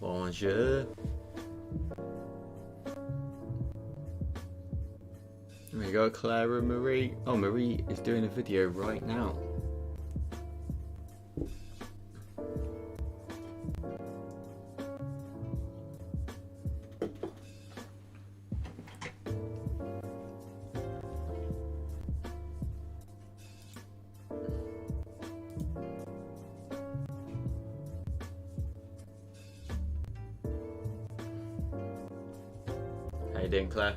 Bonjour. There we go, Claire and Marie. Oh, Marie is doing a video right now. How you doing, Claire?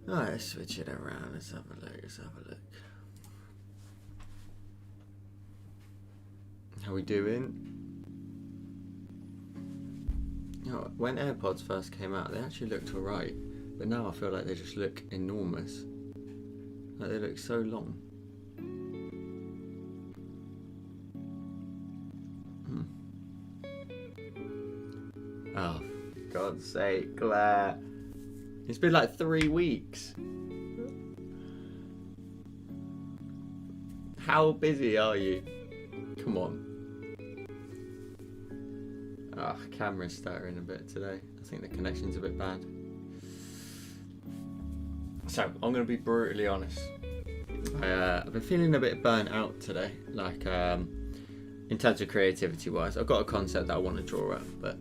Alright, let's switch it around. Let's have a look. How we doing? You know, when AirPods first came out, they actually looked alright, but now I feel like they just look enormous. Like they look so long. Oh, for God's sake, Claire. It's been like 3 weeks. How busy are you? Come on. Ah, camera's stuttering a bit today. I think the connection's a bit bad. So, I'm going to be brutally honest. I've been feeling a bit burnt out today. Like, in terms of creativity wise. I've got a concept that I want to draw up, but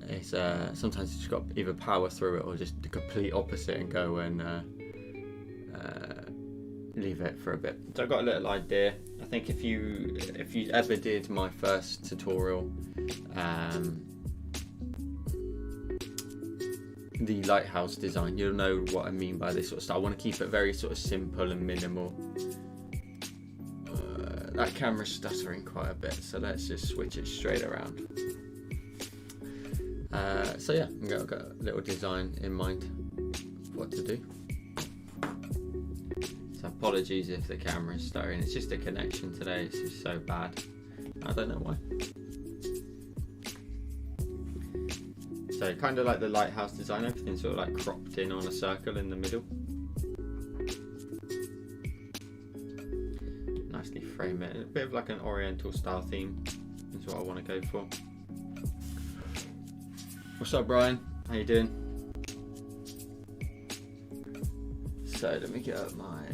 it's sometimes you just got to either power through it or just the complete opposite and go and leave it for a bit. So I've got a little idea. I think if you ever did my first tutorial, the lighthouse design, you'll know what I mean by this sort of stuff. I want to keep it very sort of simple and minimal. That camera's stuttering quite a bit, so let's just switch it straight around. So yeah, I've got a little design in mind of what to do. So apologies if the camera's stuttering, it's just the connection today, it's just so bad. I don't know why. So kind of like the lighthouse design, everything's sort of like cropped in on a circle in the middle. Nicely frame it, a bit of like an oriental style theme is what I want to go for. What's up, Brian? How you doing? So let me get up my...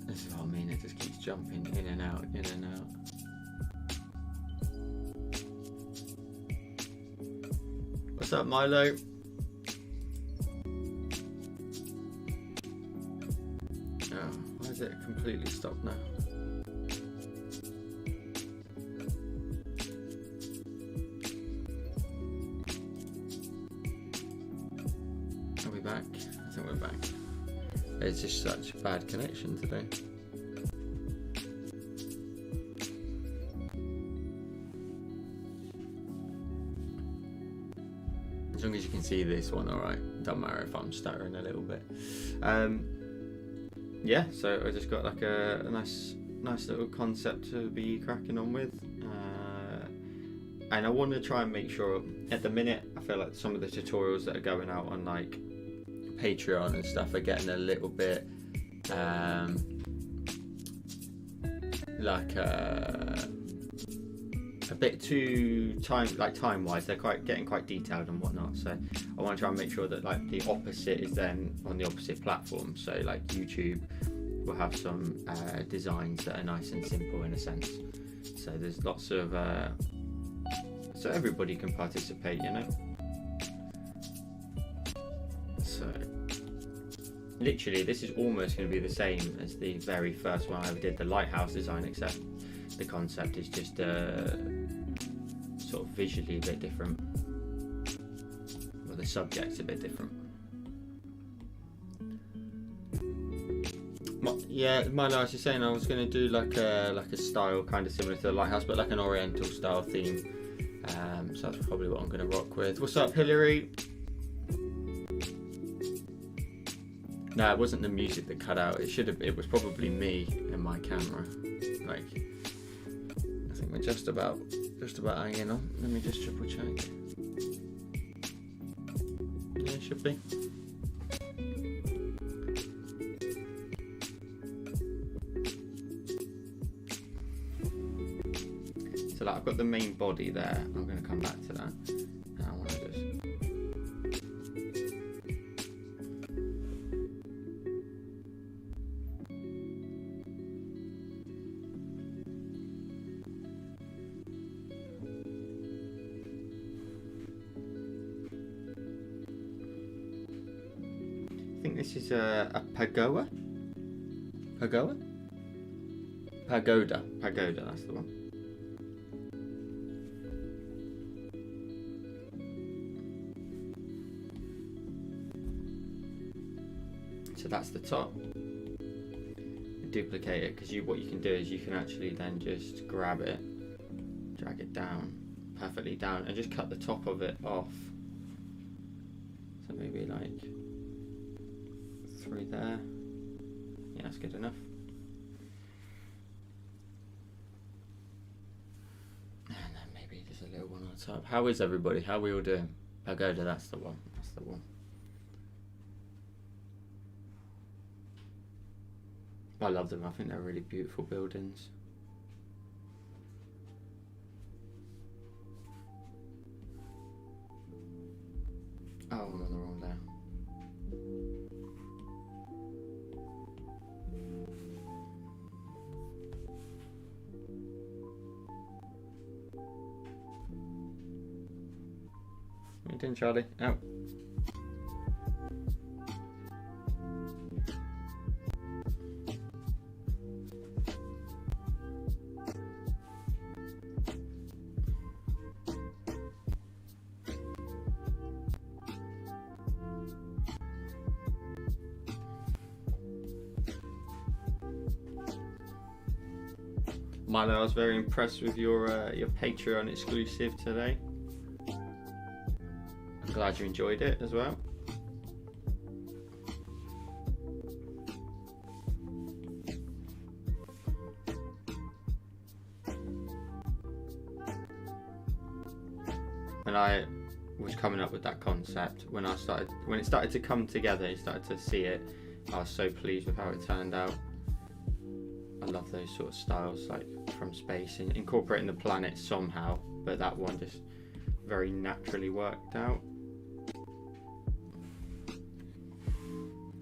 This is what I mean, it just keeps jumping in and out, in and out. What's up, Milo? Oh, why is it completely stopped now? Back. I think we're back. It's just such a bad connection today. As long as you can see this one, alright. Don't matter if I'm stuttering a little bit. Yeah, so I just got like a nice little concept to be cracking on with. And I want to try and make sure, at the minute, I feel like some of the tutorials that are going out on like Patreon and stuff are getting a little bit like a bit too time wise. They're getting quite detailed and whatnot, so I want to try and make sure that like the opposite is then on the opposite platform. So like YouTube will have some designs that are nice and simple in a sense, so there's lots of so everybody can participate, you know. So literally, this is almost going to be the same as the very first one I ever did, the lighthouse design, except the concept is just sort of visually a bit different. Well, the subject's a bit different. Yeah, Milo, I was just saying I was going to do like a style kind of similar to the lighthouse, but like an oriental style theme. So that's probably what I'm going to rock with. What's up, Hillary? No, it wasn't the music that cut out. It was probably me and my camera. Like, I think we're just about hanging on. Let me just triple check. Yeah, it should be. So like, I've got the main body there. I'm going to come back to that. And I want to just... I think this is a pagoda. Pagoda? Pagoda, that's the one. So that's the top. Duplicate it, because what you can do is you can actually then just grab it, drag it down, perfectly down, and just cut the top of it off. So maybe like 3 there. Yeah, that's good enough. And then maybe just a little one on top. How is everybody? How are we all doing? Pagoda, that's the one. That's the one. I love them. I think they're really beautiful buildings. Oh, I'm on the wrong there. What are you doing, Charlie? Out. Milo, I was very impressed with your Patreon exclusive today. I'm glad you enjoyed it as well. When I was coming up with that concept, when it started to come together, you started to see it, I was so pleased with how it turned out. I love those sort of styles, like from space and incorporating the planet somehow, but that one just very naturally worked out.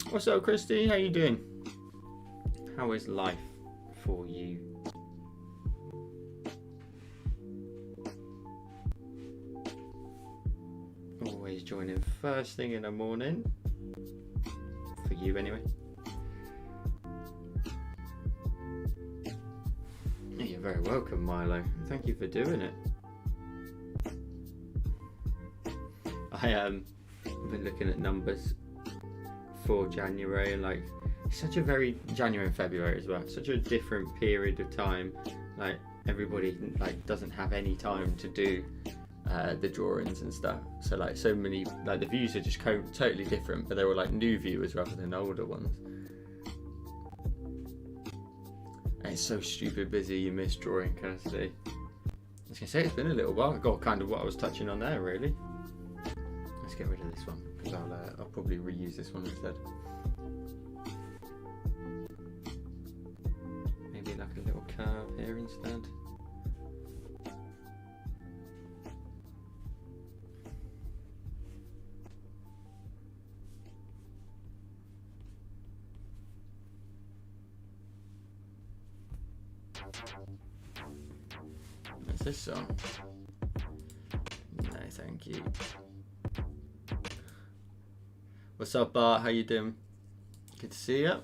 What's up, Christy? How you doing? How is life for you? Always joining first thing in the morning. For you anyway. You're very welcome, Milo. Thank you for doing it. I've been looking at numbers for January, and like such a very January and February as well, such a different period of time. Like everybody like doesn't have any time to do the drawings and stuff. So like so many like the views are just totally different, but they were like new viewers rather than older ones. And it's so stupid busy, you miss drawing, can I say? I was gonna say it's been a little while. I got kind of what I was touching on there, really. Let's get rid of this one because I'll probably reuse this one instead. Maybe like a little curve here instead. What's this song? No, thank you. What's up, Bart? How you doing? Good to see you.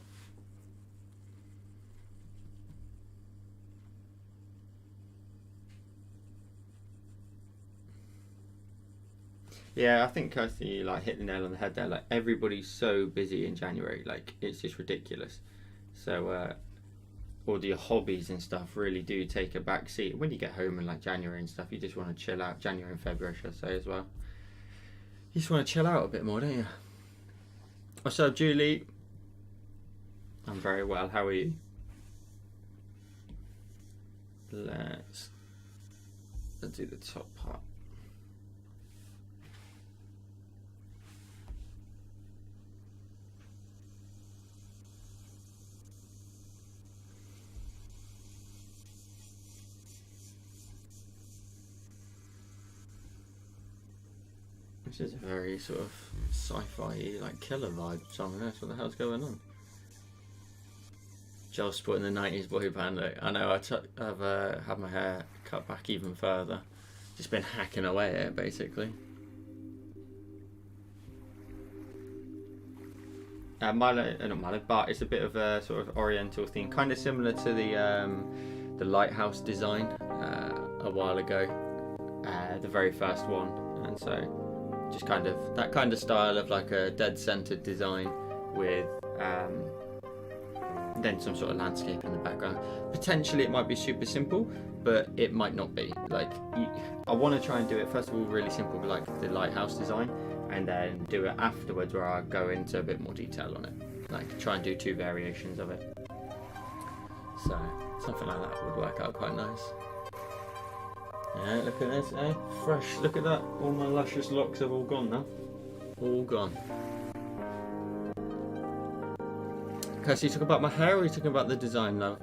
Yeah, I think Kirsty like hit the nail on the head there. Like everybody's so busy in January, like it's just ridiculous. So all the hobbies and stuff really do take a back seat when you get home in like January and stuff. You just want to chill out. January and February, should I say, as well. You just want to chill out a bit more, don't you? What's up, Julie? I'm very well. How are you? Let's do the top part. This is a very sort of sci-fi like killer vibe song. What the hell's going on? Joel sporting the 90s boy band. I know I've had my hair cut back even further. Just been hacking away at it basically. Milo, not Milo, but it's a bit of a sort of oriental theme, kind of similar to the lighthouse design a while ago, the very first one, and so just kind of that kind of style of like a dead-centered design with then some sort of landscape in the background. Potentially it might be super simple, but it might not be. Like I want to try and do it first of all really simple, like the lighthouse design, and then do it afterwards where I go into a bit more detail on it. Like try and do 2 variations of it. So something like that would work out quite nice. Yeah, look at this, eh? Fresh, look at that. All my luscious locks have all gone now. All gone. Okay, so you talking about my hair or are you talking about the design now?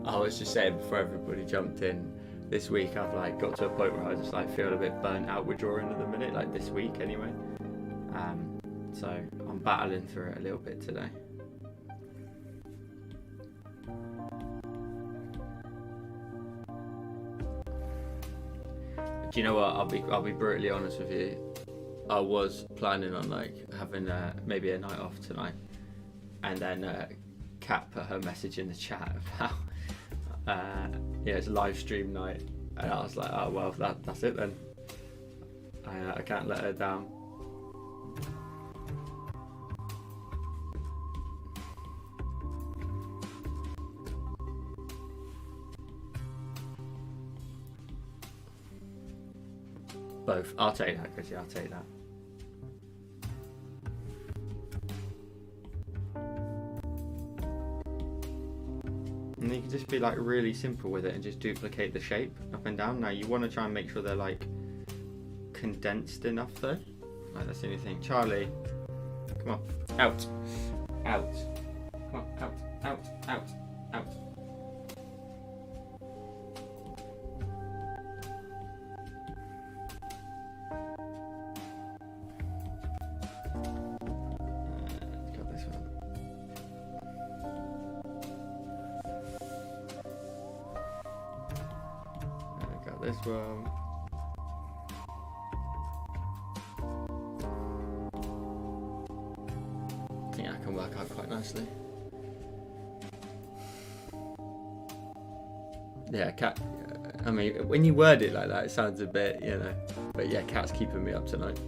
I was just saying before everybody jumped in, this week I've like got to a point where I just like feel a bit burnt out with drawing at the minute, like this week anyway. So I'm battling through it a little bit today. Do you know what? I'll be brutally honest with you. I was planning on like having maybe a night off tonight, and then Kat put her message in the chat about it's a live stream night, and I was like, oh well, that's it then. I can't let her down. Both. I'll take that, Chrissy. I'll take that. And you can just be like really simple with it and just duplicate the shape up and down. Now you want to try and make sure they're like condensed enough though. Like that's the only thing. Charlie, come on, out, out, come on, out, out, out, out. This one. I think that can work out quite nicely. Yeah, Kat. I mean, when you word it like that, it sounds a bit, you know. But yeah, Kat's keeping me up tonight.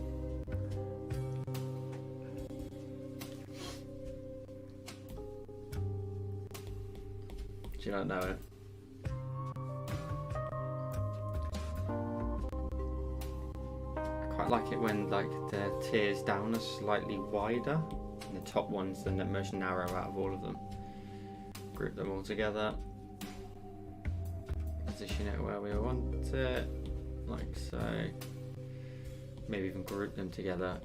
Do you not know it? I like it when like the tiers down are slightly wider and the top one's the most narrow out of all of them. Group them all together, position it where we want it, like so. Maybe even group them together,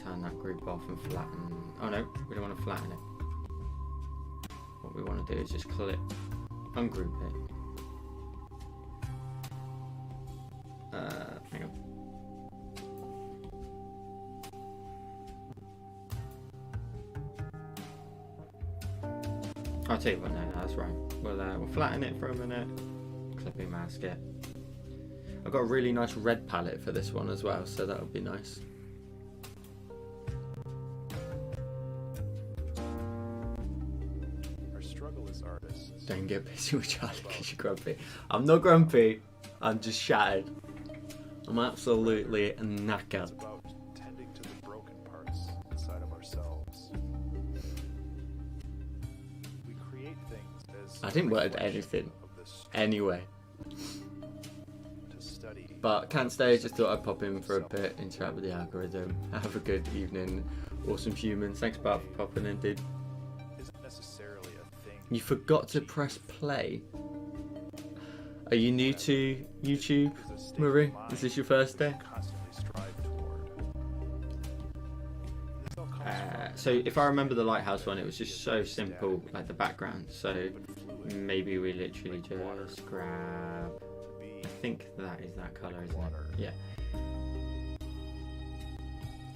turn that group off and flatten. Oh no, we don't want to flatten it. What we want to do is just click, ungroup it. Hang on. I'll tell you what, no, that's right. We'll flatten it for a minute, clipping mask it. I've got a really nice red palette for this one as well, so that would be nice. don't get busy with Charlie because you're grumpy. I'm not grumpy. I'm just shattered. I'm absolutely knackered. It's about tending to the broken parts inside of ourselves. We create things as I didn't word anything anyway. To study. But can't stay, just thought I'd pop in for a bit, interact with the algorithm. Have a good evening, awesome humans. Thanks Bart for popping in, dude. Isn't necessarily a thing. You forgot to press play. Are you new to YouTube, Marie? Is this your first day? Constantly strive toward. This all comes from So if I remember the lighthouse one, it was just so simple, like the background. So maybe we literally just grab, I think that is that colour, isn't it? Yeah.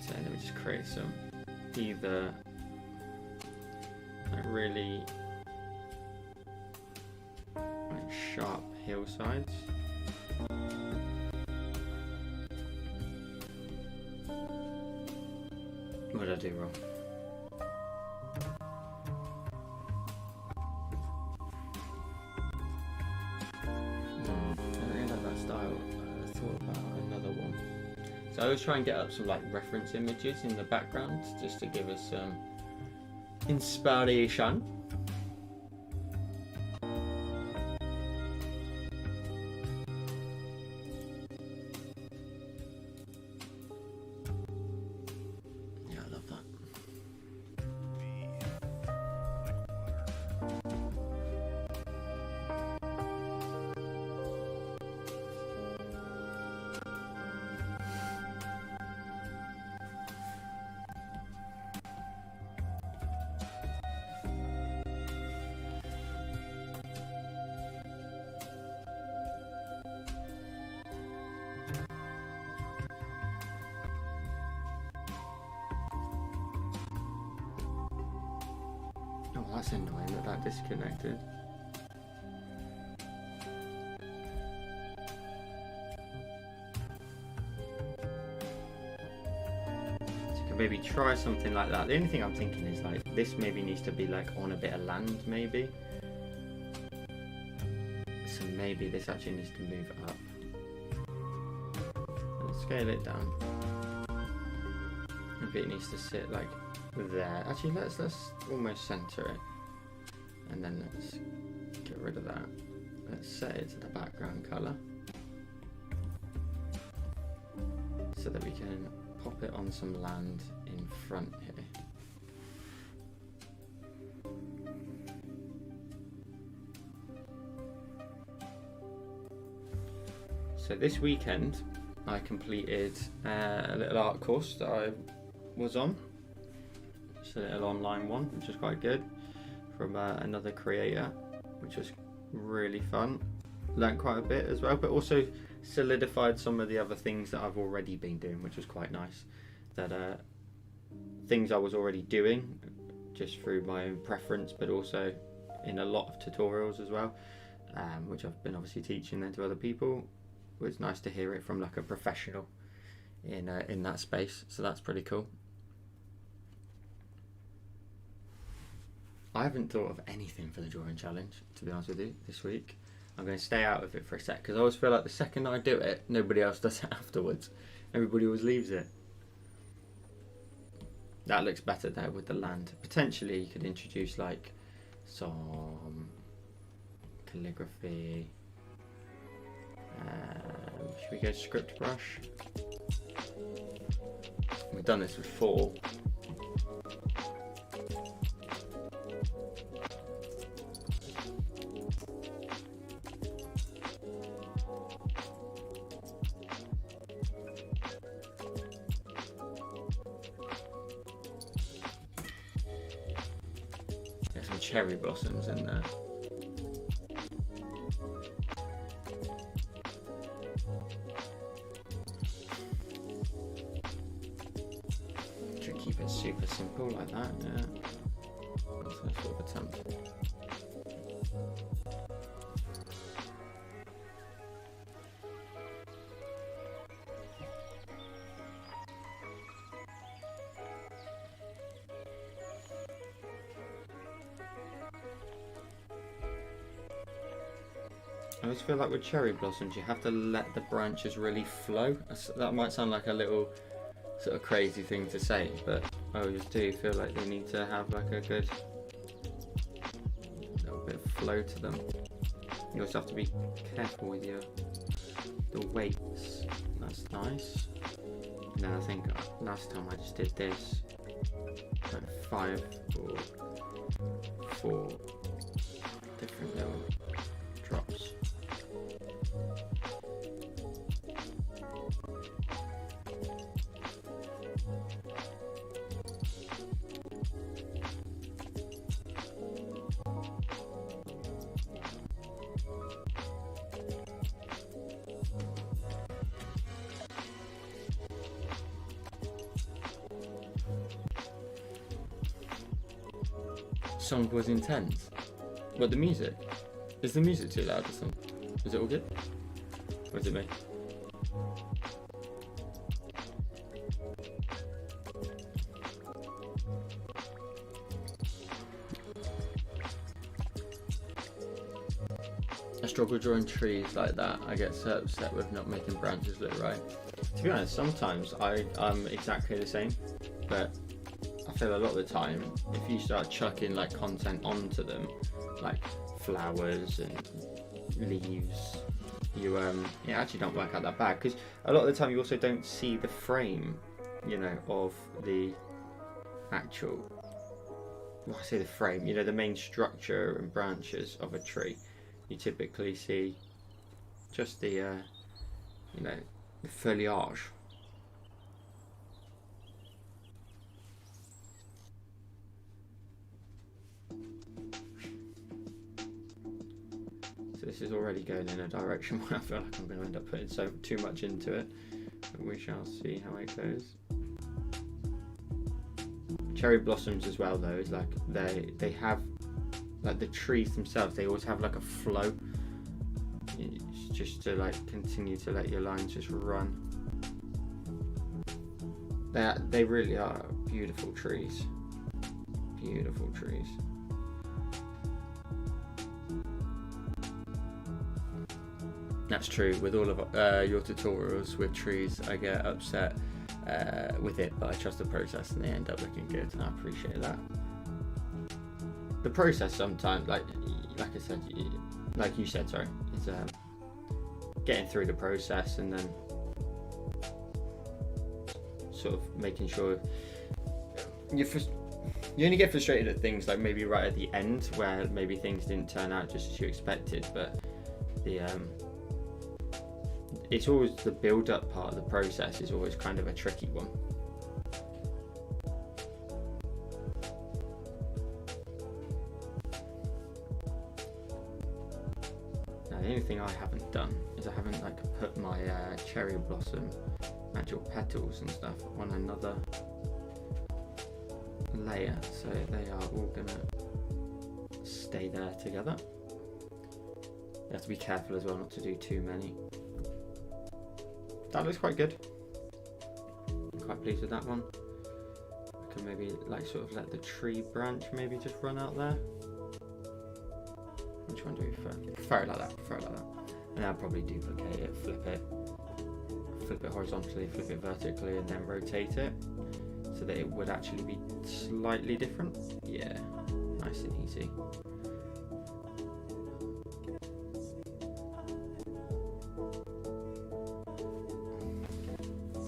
So let me just create some either like really like sharp hillsides. What did I do wrong? I really like that style. I thought about another one. So I always try and get up some like reference images in the background just to give us some inspiration. Yeah, I love that. Oh, that's annoying that that disconnected. So you can maybe try something like that. The only thing I'm thinking is like this maybe needs to be like on a bit of land maybe. So maybe this actually needs to move up. Let's scale it down. Maybe it needs to sit like there. Actually, let's almost center it, and then let's get rid of that. Let's set it to the background color so that we can pop it on some land in front here. So this weekend I completed a little art course that I was on. It's a little online one, which is quite good, from another creator, which was really fun. Learned quite a bit as well, but also solidified some of the other things that I've already been doing, which was quite nice. That things I was already doing just through my own preference, but also in a lot of tutorials as well, which I've been obviously teaching then to other people. It was nice to hear it from like a professional in that space, so that's pretty cool. I haven't thought of anything for the drawing challenge, to be honest with you, this week. I'm going to stay out of it for a sec, because I always feel like the second I do it, nobody else does it afterwards. Everybody always leaves it. That looks better there with the land. Potentially you could introduce like some calligraphy. Should we go script brush? We've done this before. There's some cherry blossoms in there. Should keep it super simple like that, yeah. That's a sort of attempt. I always feel like with cherry blossoms, you have to let the branches really flow. That might sound like a little sort of crazy thing to say, but I always do feel like they need to have like a good little bit of flow to them. You also have to be careful with the weights. That's nice. And then I think last time I just did this, like 5 or 4 different little drops. Song was intense. What, the music? Is the music too loud or something? Is it all good? Or is it me? I struggle drawing trees like that. I get so upset with not making branches look right. To be honest, sometimes I'm exactly the same, but I feel a lot of the time, if you start chucking like content onto them, like flowers and leaves, you it actually don't work out that bad, because a lot of the time you also don't see the frame, you know, of the actual, well, I say the frame, you know, the main structure and branches of a tree. You typically see just the you know, the foliage. This is already going in a direction where I feel like I'm going to end up putting too much into it, but we shall see how it goes. Cherry blossoms as well, though, is like they have, like the trees themselves, they always have like a flow. It's just to like continue to let your lines just run. They really are beautiful trees. Beautiful trees. That's true with all of your tutorials with trees. I get upset with it, but I trust the process and they end up looking good, and I appreciate that. The process sometimes, like I said, like you said, sorry, is getting through the process and then sort of making sure you only get frustrated at things like maybe right at the end where maybe things didn't turn out just as you expected, but the it's always the build-up part of the process is always kind of a tricky one. Now the only thing I haven't done is I haven't like put my cherry blossom actual petals and stuff on another layer, so they are all gonna stay there together. You have to be careful as well not to do too many. That looks quite good. I'm quite pleased with that one. I can maybe like sort of let the tree branch maybe just run out there. Which one do we prefer? Prefer it like that, And then I'll probably duplicate it, flip it horizontally, flip it vertically, and then rotate it so that it would actually be slightly different. Yeah, nice and easy.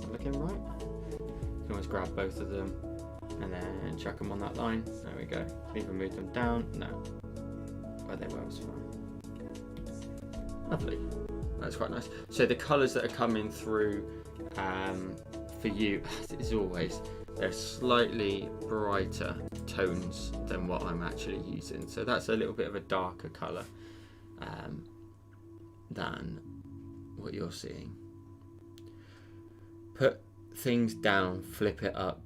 Right, you can always grab both of them and then chuck them on that line. There we go. Even move them down. No, where they were was fine. Lovely. That's quite nice. So the colours that are coming through for you, as always, they're slightly brighter tones than what I'm actually using. So that's a little bit of a darker colour than what you're seeing. Put things down, flip it up.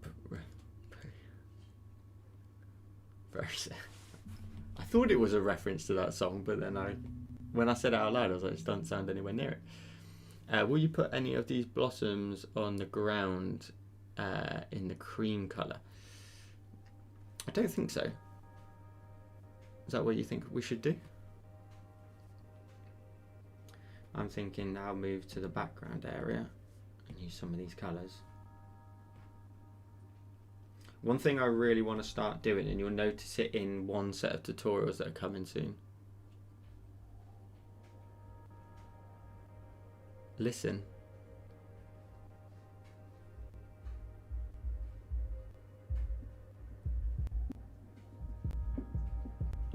I thought it was a reference to that song, but then when I said it out loud, I was like, it doesn't sound anywhere near it. Will you put any of these blossoms on the ground in the cream colour? I don't think so. Is that what you think we should do? I'm thinking now move to the background area and use some of these colours. One thing I really want to start doing, and you'll notice it in one set of tutorials that are coming soon. Listen.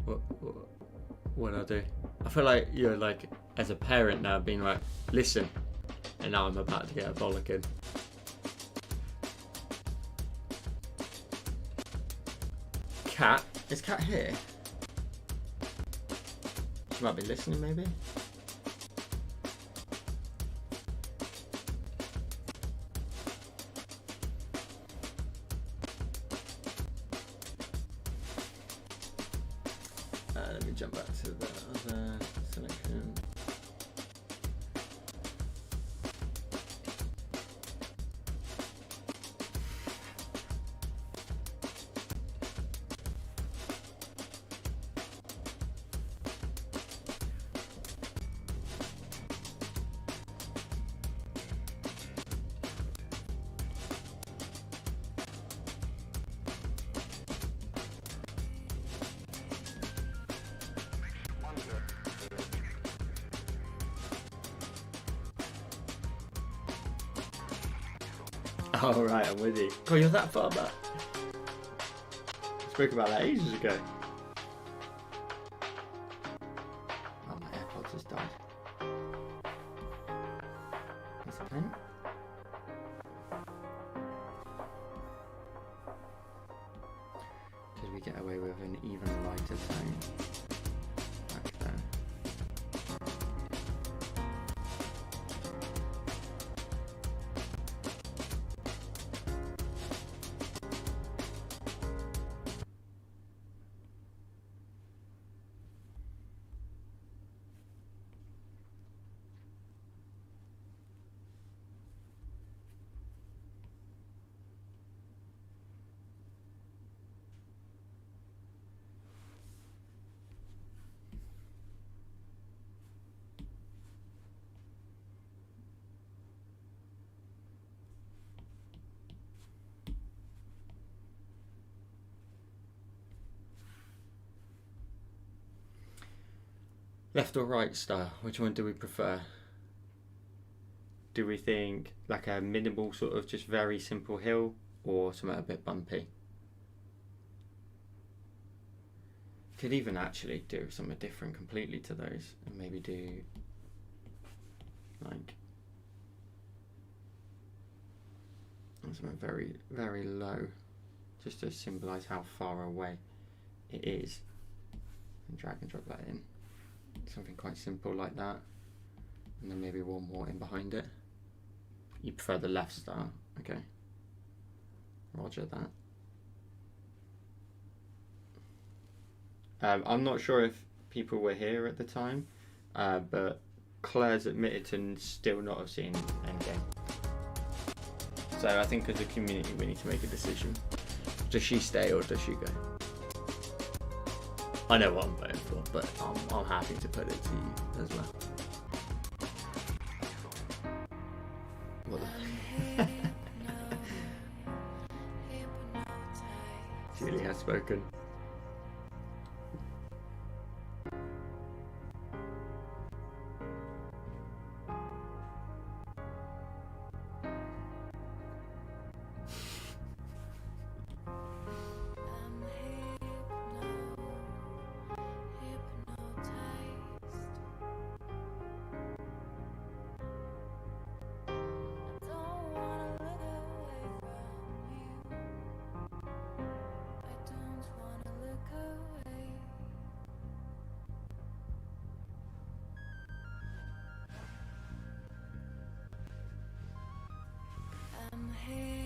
What do I do? I feel like you're like, as a parent now, being like, listen, and now I'm about to get a bollocking. Cat? Is Cat here? She might be listening, maybe? Let me jump back to the other selection. Oh right, I'm with you. Oh, you're that far back. I spoke about that ages ago. Oh, my AirPods just died. There's a pen. Did we get away with an even lighter tone back there? Left or right style, which one do we prefer? Do we think like a minimal sort of just very simple hill, or something a bit bumpy? Could even actually do something different completely to those, and maybe do like something very, very low, just to symbolise how far away it is, and drag and drop that in. Something quite simple like that, and then maybe one more in behind it. You prefer the left style? Okay, roger that. I'm not sure if people were here at the time, but Claire's admitted to still not have seen Endgame. So I think as a community we need to make a decision. Does she stay or does she go? I know what I'm voting for, but I'm happy to put it to you as well. What the Julie has spoken.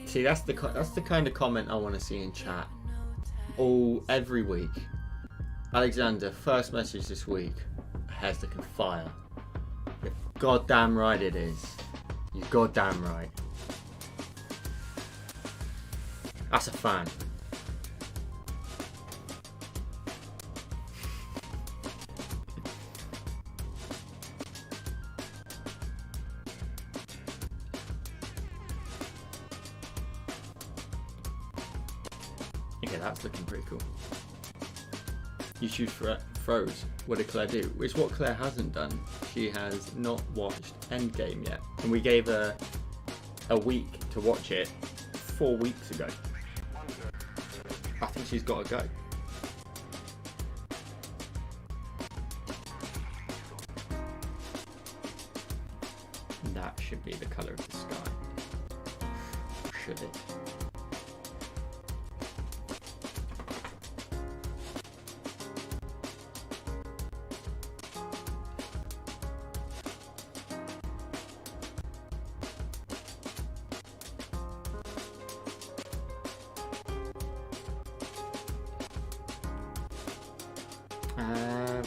See, that's the kind of comment I want to see in chat. Every week. Alexander, first message this week. Hair's looking fire. You're goddamn right it is. You're goddamn right. That's a fan. Okay, that's looking pretty cool. You choose throws. What did Claire do? It's what Claire hasn't done. She has not watched Endgame yet. And we gave her a week to watch it 4 weeks ago. I think she's got to go. That should be the colour of the sky. Should it?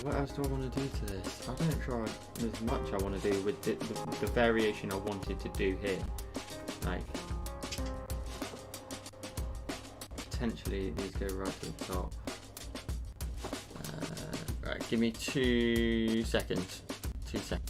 What else do I want to do to this? I don't sure there's much I want to do with the variation I wanted to do here. Like, potentially these go right to the top. Right, give me 2 seconds. 2 seconds.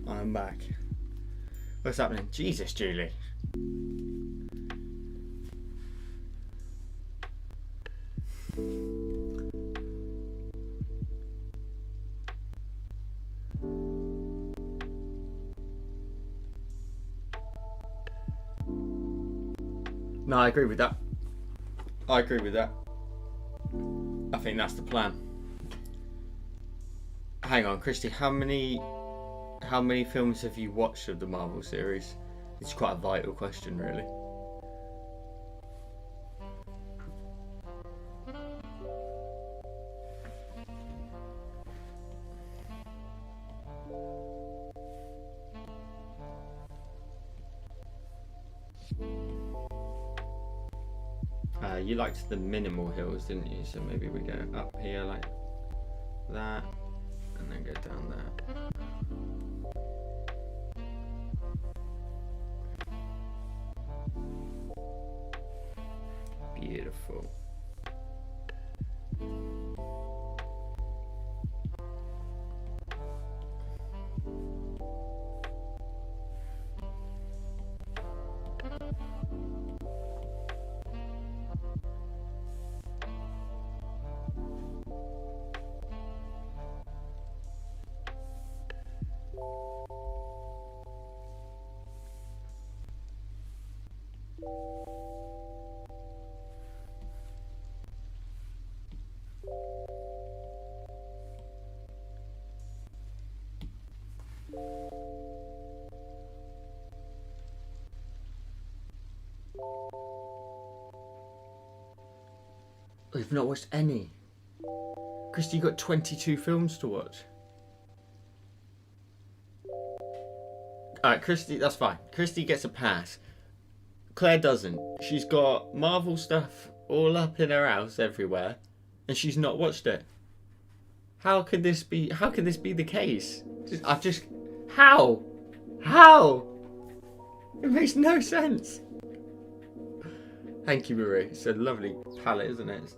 I'm back. What's happening? Jesus, Julie. No, I agree with that. I think that's the plan. Hang on, Christy, how many films have you watched of the Marvel series? It's quite a vital question, really. You liked the minimal hills, didn't you? So maybe we go up here like that, and then go down there. Beautiful. We've not watched any. Christy, you got 22 films to watch. Alright, Christy, that's fine. Christy gets a pass. Claire doesn't. She's got Marvel stuff all up in her house everywhere, and she's not watched it. How could this be? How could this be the case? How? How? It makes no sense. Thank you, Marie. It's a lovely palette, isn't it?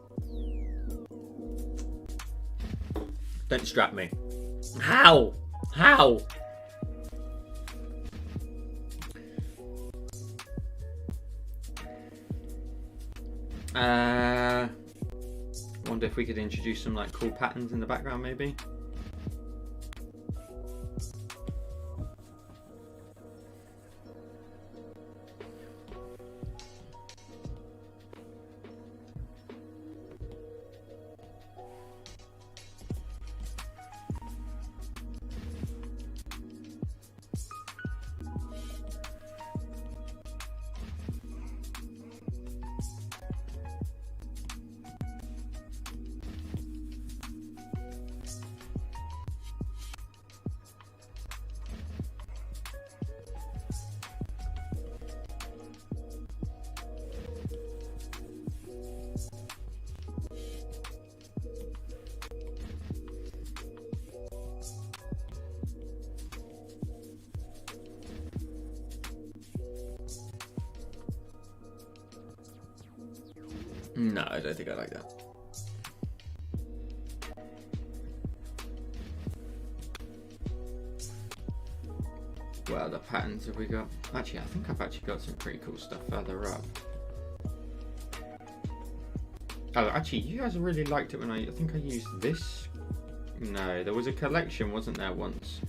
Don't distract me. How? How? Wonder if we could introduce some like cool patterns in the background, maybe. No, I don't think I like that. What other patterns have we got? Actually, I think I've actually got some pretty cool stuff further up. Oh, actually, you guys really liked it when I think I used this. No, there was a collection, wasn't there, once?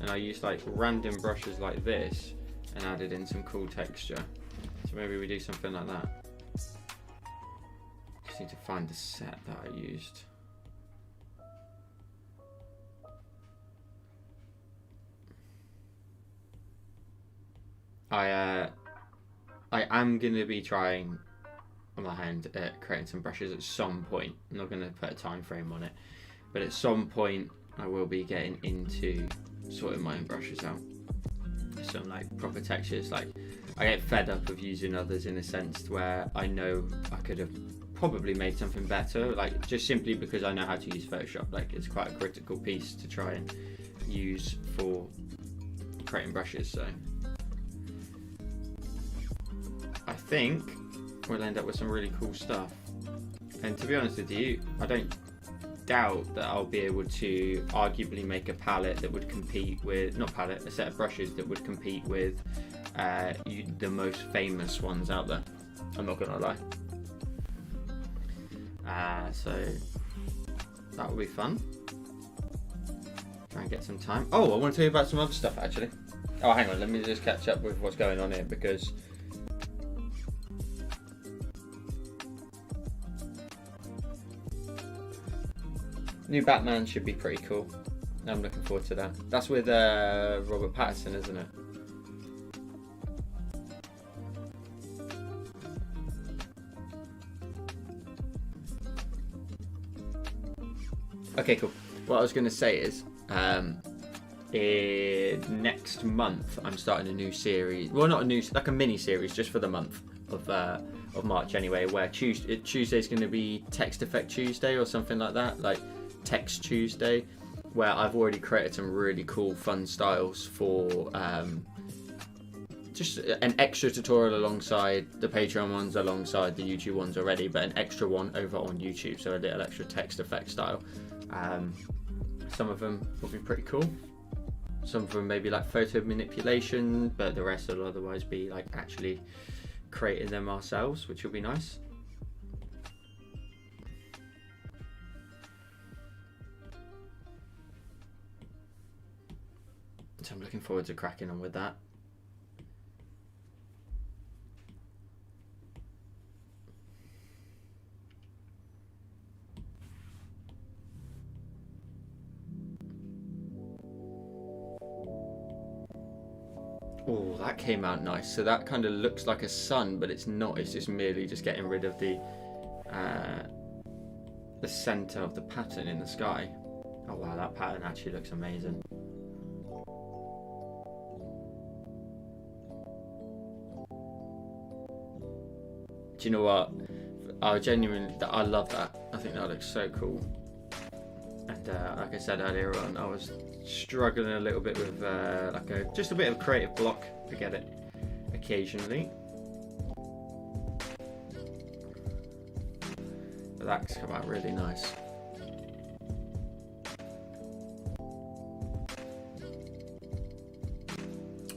And I used like random brushes like this and added in some cool texture. So maybe we do something like that. Just need to find the set that I used. I am going to be trying on my hand at creating some brushes at some point. I'm not going to put a time frame on it, but at some point I will be getting into sorting my own brushes out. Some like proper textures. Like I get fed up of using others in a sense where I know I could have probably made something better, like just simply because I know how to use Photoshop. Like it's quite a critical piece to try and use for creating brushes. So I think we'll end up with some really cool stuff. And to be honest with you, I don't doubt that I'll be able to arguably make a palette that would compete with, not palette, a set of brushes that would compete with the most famous ones out there. I'm not gonna lie. So that will be fun. Try and get some time. Oh, I want to tell you about some other stuff actually. Oh, hang on, let me just catch up with what's going on here because new Batman should be pretty cool. I'm looking forward to that. That's with Robert Pattinson, isn't it? Okay, cool. What I was going to say is, next month I'm starting a new series. Well, not a new, like a mini series, just for the month of March anyway. Where Tuesday's going to be Text Effect Tuesday or something like that, like Text Tuesday, where I've already created some really cool, fun styles for just an extra tutorial alongside the Patreon ones, alongside the YouTube ones already, but an extra one over on YouTube. So a little extra text effect style. Some of them will be pretty cool. Some of them maybe like photo manipulation, but the rest will otherwise be like actually creating them ourselves, which will be nice. So I'm looking forward to cracking on with that. Oh, that came out nice. So that kind of looks like a sun, but it's not. It's just merely just getting rid of the center of the pattern in the sky. Oh wow, that pattern actually looks amazing. Do you know what? I love that. I think that looks so cool. And like I said earlier on, I was struggling a little bit with just a bit of creative block. I get it occasionally. But that's come out really nice.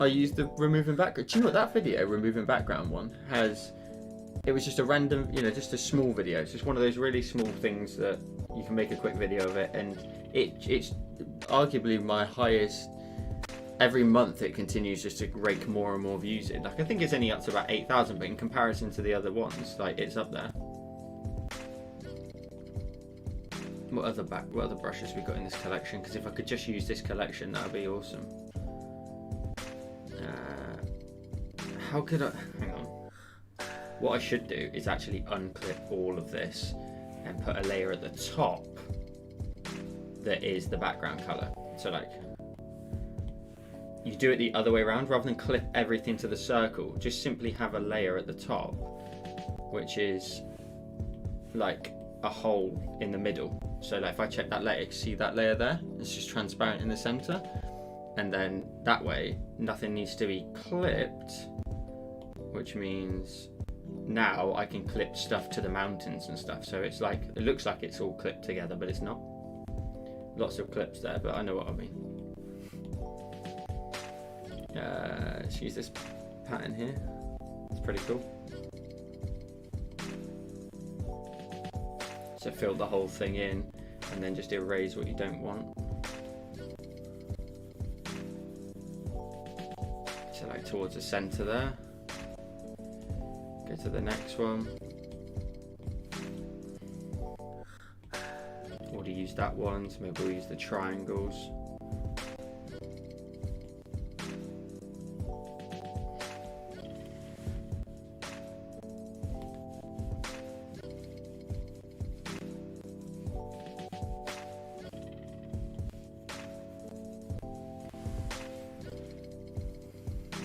I used the removing background. Do you know what that video, removing background one, has? It was just a random, just a small video. It's just one of those really small things that you can make a quick video of it, and it's arguably my highest. Every month it continues just to rake more and more views in. Like I think it's only up to about 8,000, but in comparison to the other ones, like it's up there. What other brushes we got in this collection? Because if I could just use this collection, that would be awesome. How could I? Hang on. What I should do is actually unclip all of this and put a layer at the top that is the background color. So like you do it the other way around, rather than clip everything to the circle, just simply have a layer at the top which is like a hole in the middle. So like if I check that layer, see that layer there? It's just transparent in the center, and then that way nothing needs to be clipped, which means now I can clip stuff to the mountains and stuff. So it's like, it looks like it's all clipped together, but it's not. Lots of clips there, but I know what I mean. Let's use this pattern here. It's pretty cool. So fill the whole thing in and then just erase what you don't want. So like towards the center there. Go to the next one. Already used that one, so maybe we'll use the triangles.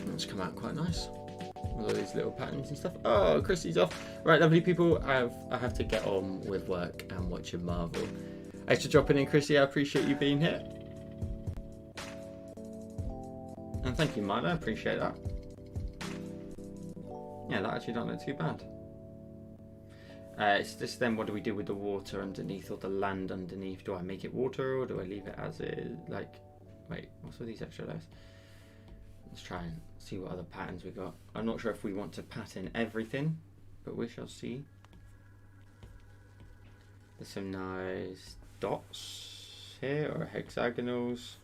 That's come out quite nice. All these little patterns and stuff. Oh, Chrissy's off. Right, lovely people. I have to get on with work and watching Marvel. Thanks for dropping in, Chrissy. I appreciate you being here. And thank you, Milo. I appreciate that. Yeah, that actually don't look too bad. It's just then what do we do with the water underneath or the land underneath? Do I make it water or do I leave it as is? Like, wait, what's with these extra layers? Let's try and see what other patterns we got. I'm not sure if we want to pattern everything, but we shall see. There's some nice dots here, or hexagonals.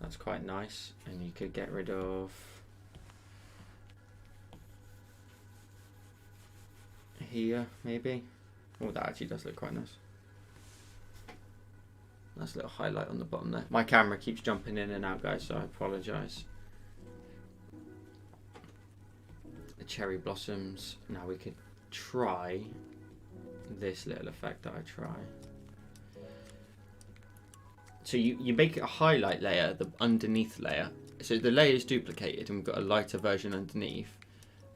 That's quite nice, and you could get rid of here maybe. Oh, that actually does look quite nice. Nice little highlight on the bottom there. My camera keeps jumping in and out, guys, so I apologise. The cherry blossoms. Now we could try this little effect that I try. So you make a highlight layer, the underneath layer. So the layer is duplicated and we've got a lighter version underneath.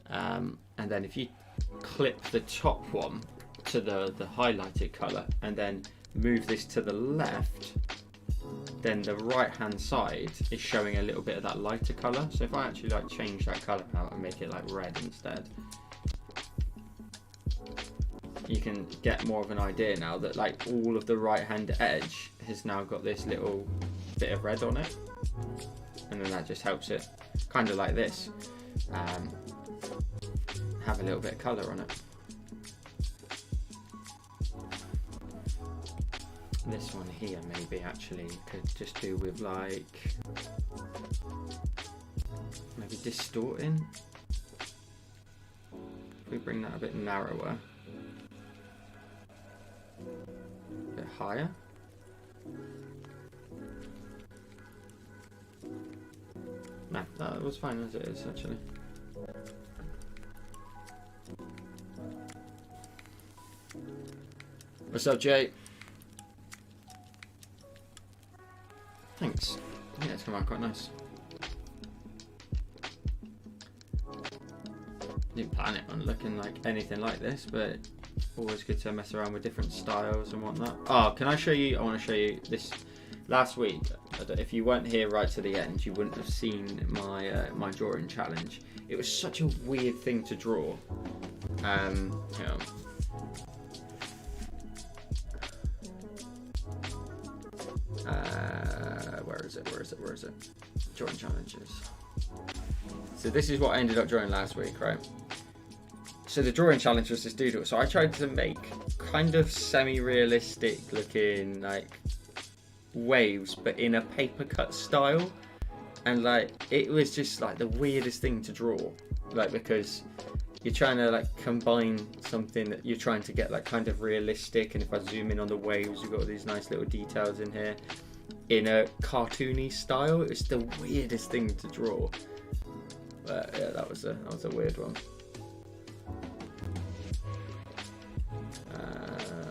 And then if you clip the top one to the highlighted colour and then move this to the left, then the right hand side is showing a little bit of that lighter colour. So if I actually like change that colour out and make it like red instead, you can get more of an idea now that like all of the right hand edge has now got this little bit of red on it, and then that just helps it kind of like this have a little bit of colour on it. This one here maybe actually could just do with like maybe distorting. If we bring that a bit narrower, a bit higher. No, that was fine as it is actually. What's up, Jay? Thanks. I think that's come out quite nice. Didn't plan it on looking like anything like this, but always good to mess around with different styles and whatnot. Oh, can I show you? I want to show you this. Last week, if you weren't here right to the end, you wouldn't have seen my my drawing challenge. It was such a weird thing to draw. Hang on. Where is it? Drawing challenges. So this is what I ended up drawing last week, right? So the drawing challenge was this doodle. So I tried to make kind of semi-realistic looking like waves, but in a paper cut style, and like it was just like the weirdest thing to draw, like because you're trying to like combine something that you're trying to get like kind of realistic, and if I zoom in on the waves, you've got all these nice little details in here in a cartoony style. It was the weirdest thing to draw, but yeah, that was a weird one.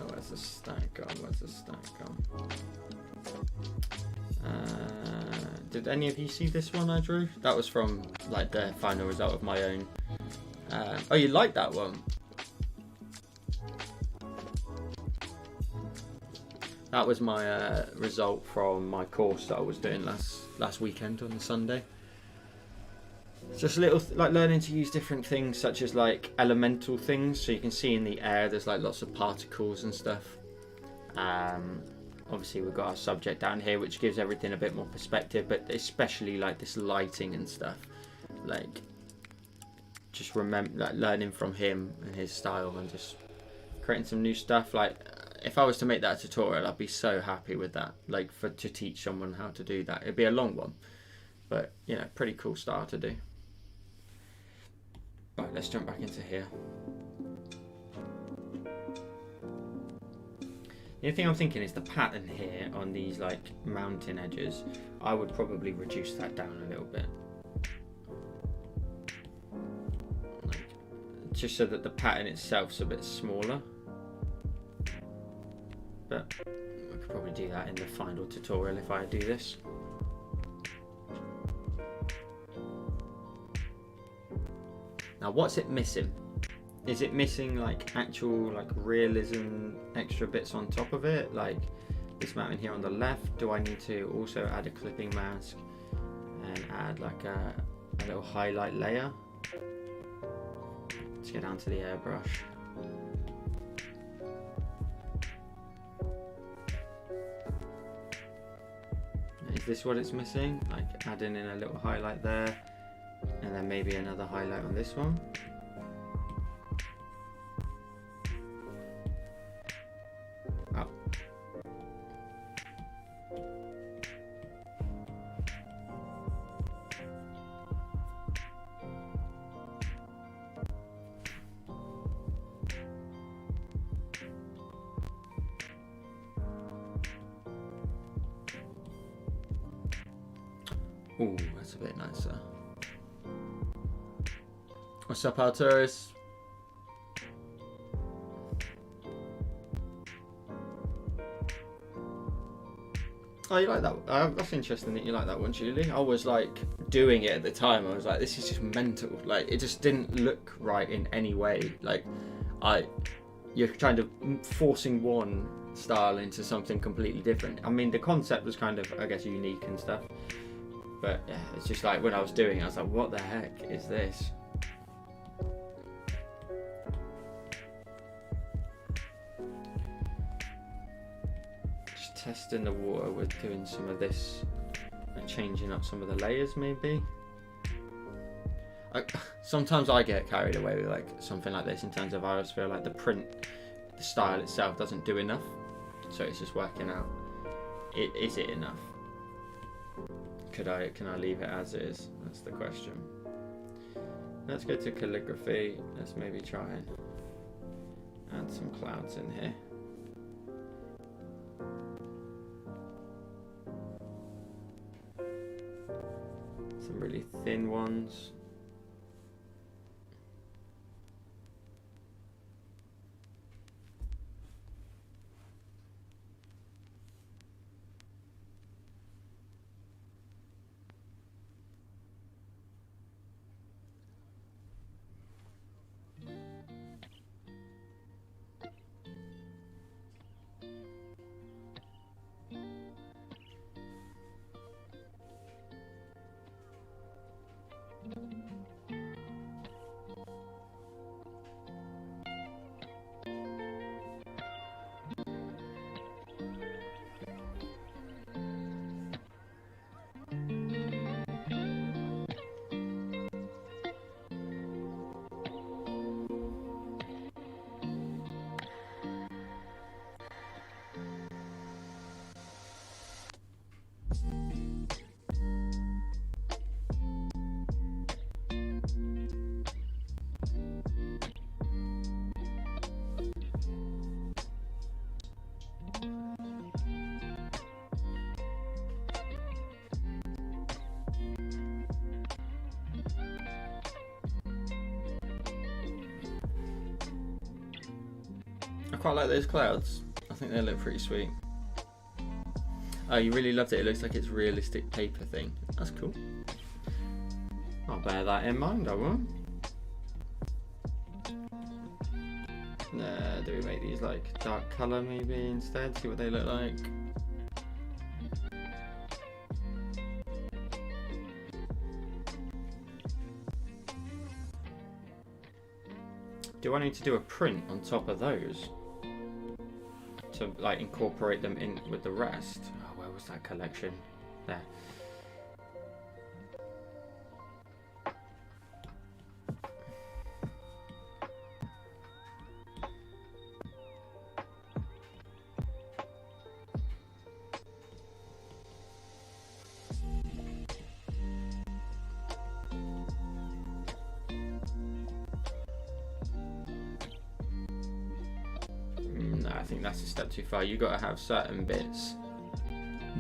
Where's the stack gone? Did any of you see this one I drew? That was from like the final result of my own. Oh, you like that one? That was my result from my course that I was doing last weekend on the Sunday. Just little like learning to use different things, such as like elemental things. So you can see in the air there's like lots of particles and stuff. Obviously we've got our subject down here, which gives everything a bit more perspective, but especially like this lighting and stuff, like just remember like learning from him and his style and just creating some new stuff. Like if I was to make that a tutorial, I'd be so happy with that, like to teach someone how to do that. It'd be a long one, but you know, pretty cool style to do. Right, let's jump back into here. The only thing I'm thinking is the pattern here on these like mountain edges. I would probably reduce that down a little bit, like, just so that the pattern itself's a bit smaller. But I could probably do that in the final tutorial if I do this. Now, what's it missing? Is it missing like actual like realism, extra bits on top of it, like this mountain here on the left? Do I need to also add a clipping mask and add like a little highlight layer? Let's get down to the airbrush. Is this what it's missing? Like adding in a little highlight there, and then maybe another highlight on this one. Oh. Ooh, that's a bit nicer. What's up, Arturus? Oh, you like that? That's interesting that you like that one, Julie. I was like doing it at the time. I was like, this is just mental. Like, it just didn't look right in any way. Like, you're kind of forcing one style into something completely different. I mean, the concept was kind of, I guess, unique and stuff. But yeah, it's just like when I was doing it, I was like, what the heck is this? Just testing the water with doing some of this, like changing up some of the layers maybe. Sometimes I get carried away with like something like this in terms of I always feel like the style itself doesn't do enough. So it's just working out, is it enough? Can I leave it as is? That's the question. Let's go to calligraphy. Let's maybe try and add some clouds in here. Some really thin ones. I quite like those clouds. I think they look pretty sweet. Oh, you really loved it. It looks like it's realistic paper thing. That's cool. I'll bear that in mind, I will. Do we make these like dark colour maybe instead? See what they look like. Do I need to do a print on top of those to like incorporate them in with the rest? Oh, where was that collection? There. I think that's a step too far. You've got to have certain bits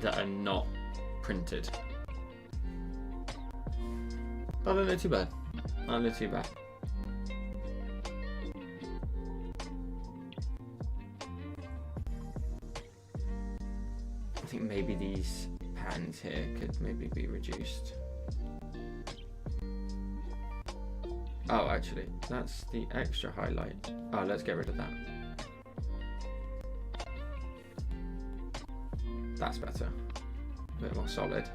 that are not printed. Not a little too bad. Not a little too bad. I think maybe these patterns here could maybe be reduced. Oh, actually, that's the extra highlight. Oh, let's get rid of that. That's better. A bit more solid.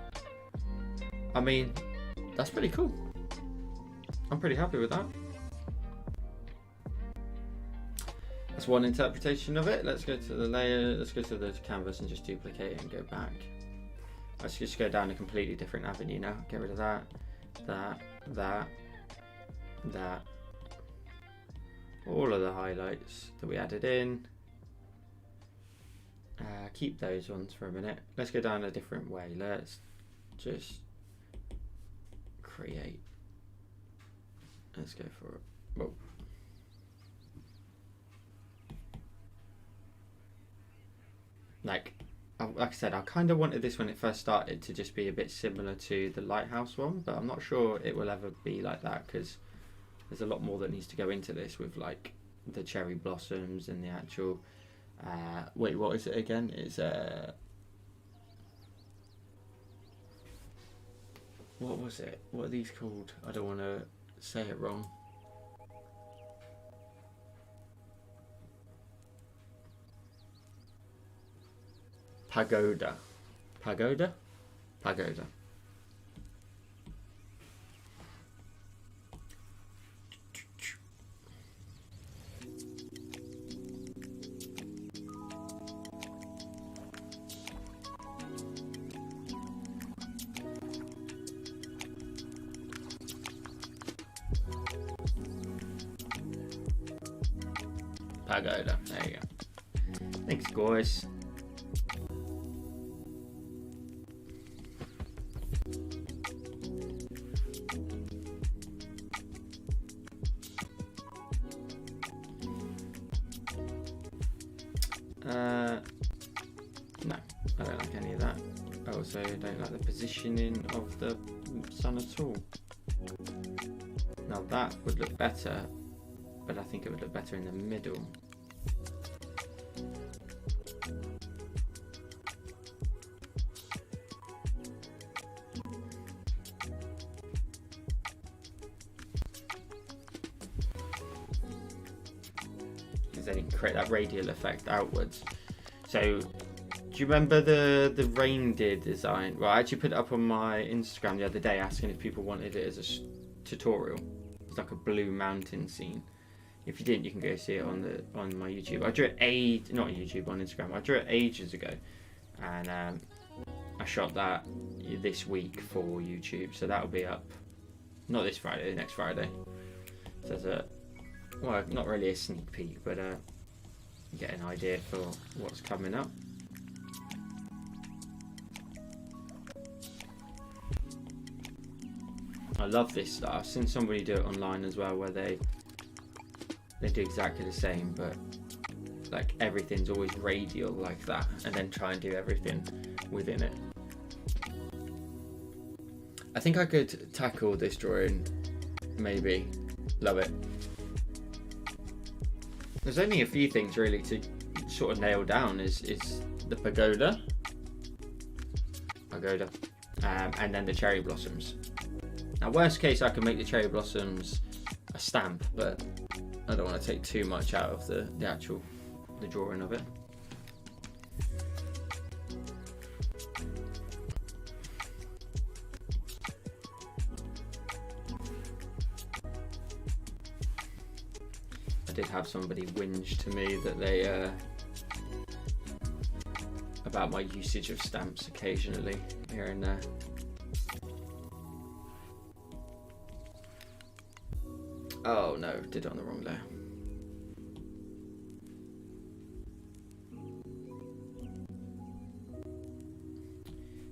I mean, that's pretty cool. I'm pretty happy with that. That's one interpretation of it. Let's go to the layer. Let's go to the canvas and just duplicate it and go back. Let's just go down a completely different avenue now. Get rid of that, that. All of the highlights that we added in. Keep those ones for a minute. Let's go down a different way. Let's just create. Let's go for it. Whoa. Like I said, I kind of wanted this when it first started to just be a bit similar to the lighthouse one, but I'm not sure it will ever be like that because there's a lot more that needs to go into this with like the cherry blossoms and the actual wait, what is it again? It's what was it? What are these called? I don't want to say it wrong. Pagoda. Pagoda? Pagoda. Pagoda. There you go. Thanks, guys. No, I don't like any of that. I also don't like the positioning of the sun at all. Now that would look better, but I think it would look better in the middle. Because then you can create that radial effect outwards. So, do you remember the reindeer design? Well, I actually put it up on my Instagram the other day asking if people wanted it as a tutorial. It's like a blue mountain scene. If you didn't, you can go see it on my YouTube. I drew it not YouTube, on Instagram. I drew it ages ago, and I shot that this week for YouTube. So that'll be up, not this Friday, next Friday. So there's well, not really a sneak peek, but you get an idea for what's coming up. I love this stuff. I've seen somebody do it online as well, where they do exactly the same, but like everything's always radial like that, and then try and do everything within it. I think I could tackle this drawing, maybe. Love it. There's only a few things really to sort of nail down. Is the pagoda, and then the cherry blossoms. Now, worst case, I can make the cherry blossoms a stamp, but I don't want to take too much out of the drawing of it. I did have somebody whinge to me that they about my usage of stamps occasionally here and there. Oh no, did it on the wrong layer.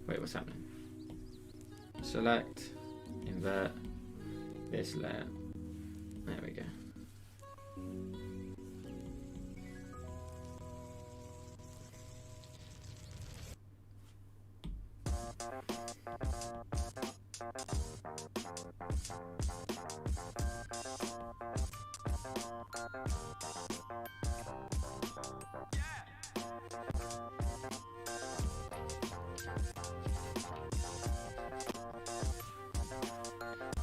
Wait, what's happening? Select, invert this layer. There we go.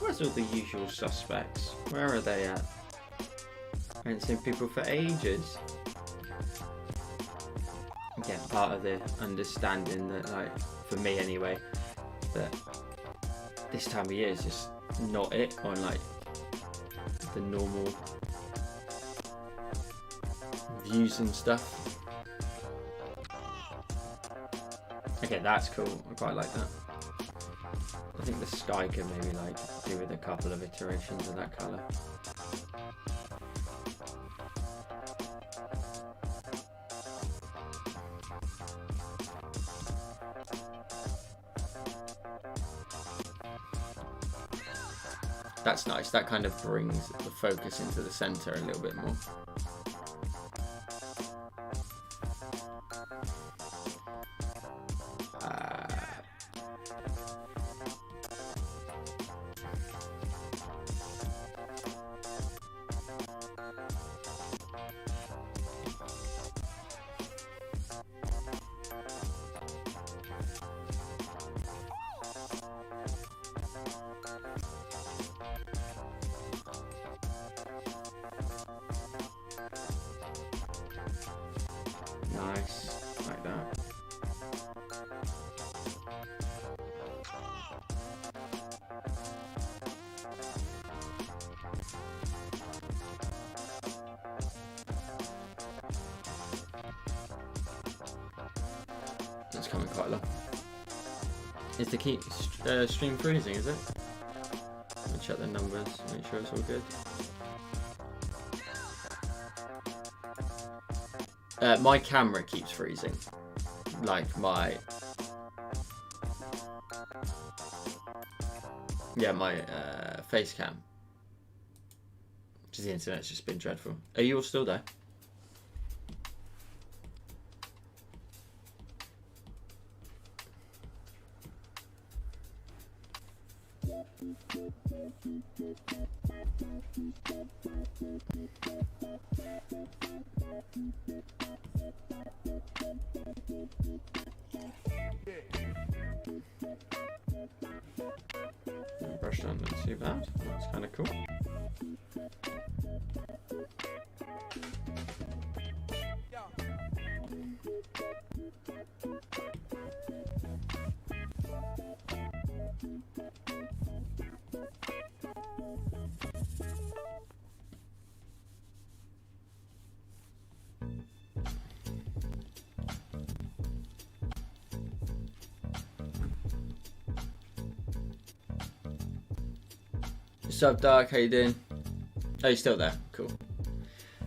Where's all the usual suspects? Where are they at? I haven't seen people for ages. Again, part of the understanding that, like, for me anyway, that this time of year is just not it on like the normal views and stuff. Okay, that's cool. I quite like that. I think the sky could maybe like do with a couple of iterations of that colour. That's nice. That kind of brings the focus into the centre a little bit more. Nice, like that. It's coming quite long. Is the key stream freezing, is it? Let me check the numbers, make sure it's all good. My camera keeps freezing, like my face cam. Just the internet's just been dreadful. Are you all still there? Brush down, not too bad. That's kind of cool. What's up, Dark? How you doing? Oh, you're still there. Cool.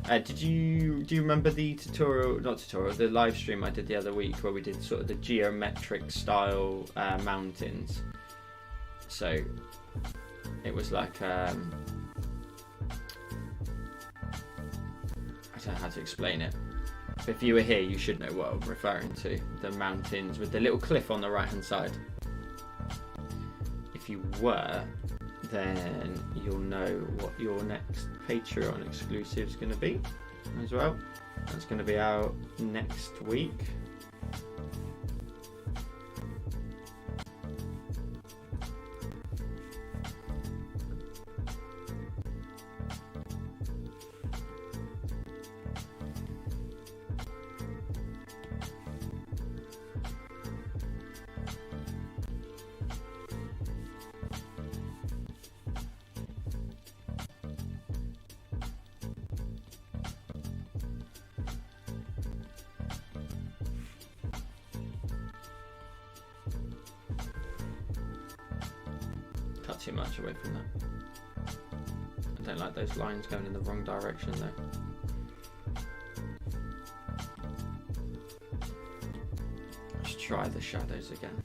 Do you remember the the live stream I did the other week where we did sort of the geometric style mountains? So it was like I don't know how to explain it. If you were here, you should know what I'm referring to. The mountains with the little cliff on the right hand side. If you were, then you'll know what your next Patreon exclusive is going to be. as well. That's going to be out next week. Cut too much away from that. I don't like those lines going in the wrong direction though. Let's try the shadows again.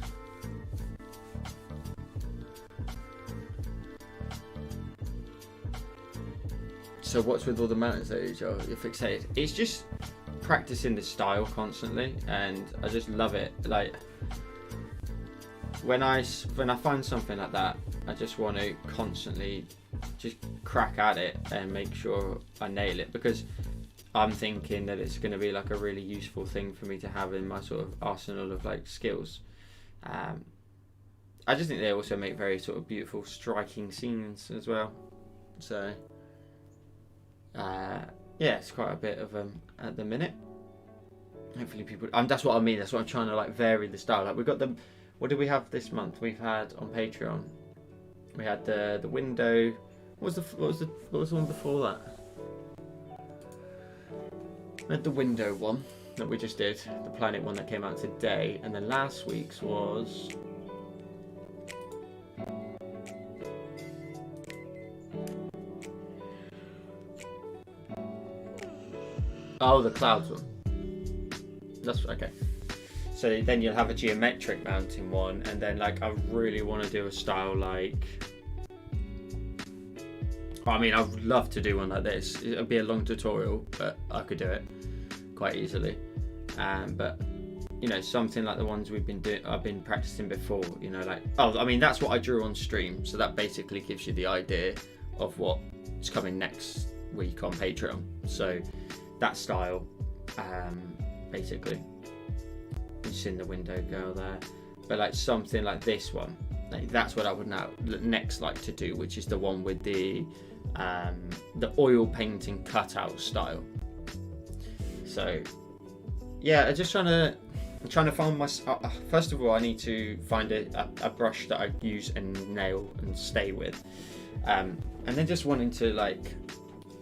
So what's with all the mountains that you're fixated? It's just practicing the style constantly, and I just love it. Like when I find something like that, I just want to constantly just crack at it and make sure I nail it, because I'm thinking that it's going to be like a really useful thing for me to have in my sort of arsenal of like skills. I just think they also make very sort of beautiful, striking scenes as well. So yeah, it's quite a bit of at the minute. Hopefully people, that's what I mean. That's what I'm trying to like vary the style. Like we've got the, what did we have this month? We've had on Patreon. We had the window. What was the one before that? We had the window one that we just did, the planet one that came out today, and then last week's was the clouds one. That's okay. So then you'll have a geometric mounting one, and then like I really want to do a style like, I mean, I would love to do one like this. It would be a long tutorial, but I could do it quite easily. But you know, something like the ones I've been practicing before. You know, like I mean, that's what I drew on stream. So that basically gives you the idea of what's coming next week on Patreon. So that style, basically. Just in the window girl there, but like something like this one, like that's what I would next like to do, which is the one with the oil painting cutout style. So yeah, I'm trying to find my first of all, I need to find a brush that I use and nail and stay with, and then just wanting to like,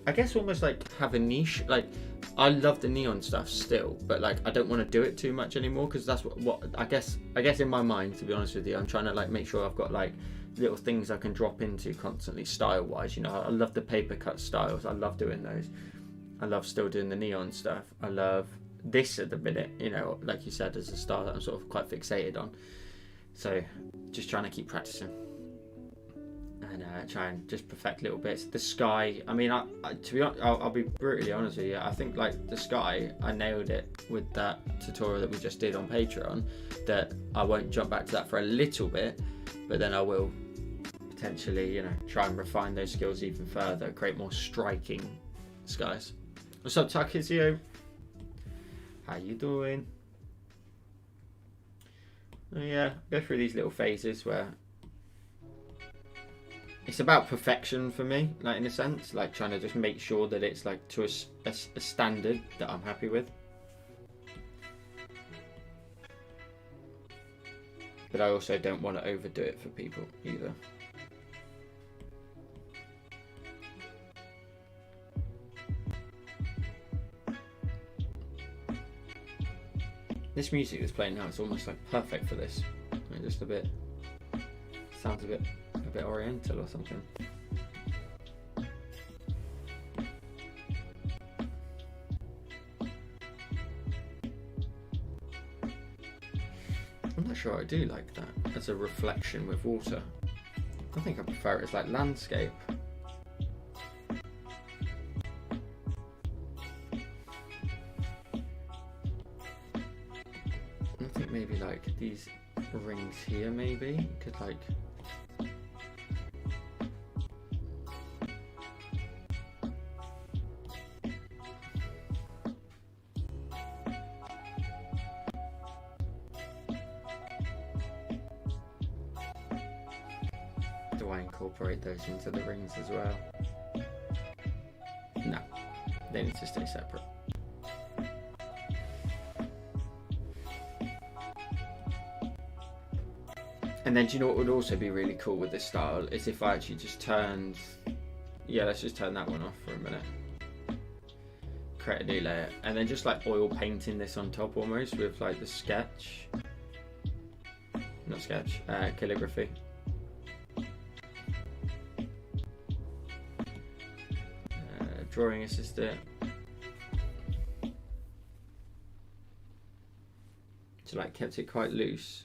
I guess almost like have a niche. Like I love the neon stuff still, but like I don't want to do it too much anymore, because that's what I guess in my mind, to be honest with you, I'm trying to like make sure I've got like little things I can drop into constantly style wise. You know, I love the paper cut styles. I love doing those. I love still doing the neon stuff. I love this at the minute, you know, like you said, as a style that I'm sort of quite fixated on. So just trying to keep practicing and try and just perfect little bits. The sky, I mean, to be honest, I'll be brutally honest with you, I think like the sky, I nailed it with that tutorial that we just did on Patreon. That I won't jump back to that for a little bit, but then I will potentially, you know, try and refine those skills even further, create more striking skies. What's up, Takizio? How you doing? Oh, yeah, go through these little phases where it's about perfection for me, like in a sense, like trying to just make sure that it's like to a standard that I'm happy with. But I also don't want to overdo it for people either. This music that's playing now is almost like perfect for this. I mean, just a bit, sounds a bit oriental or something. I'm not sure I do like that as a reflection with water. I think I prefer it as like landscape. I think maybe like these rings here maybe could like I incorporate those into the rings as well? No, they need to stay separate. And then do you know what would also be really cool with this style is if I actually just turned, yeah, let's just turn that one off for a minute. Create a new layer and then just like oil painting this on top almost with like the sketch, not sketch, calligraphy. Drawing assistant. So like kept it quite loose.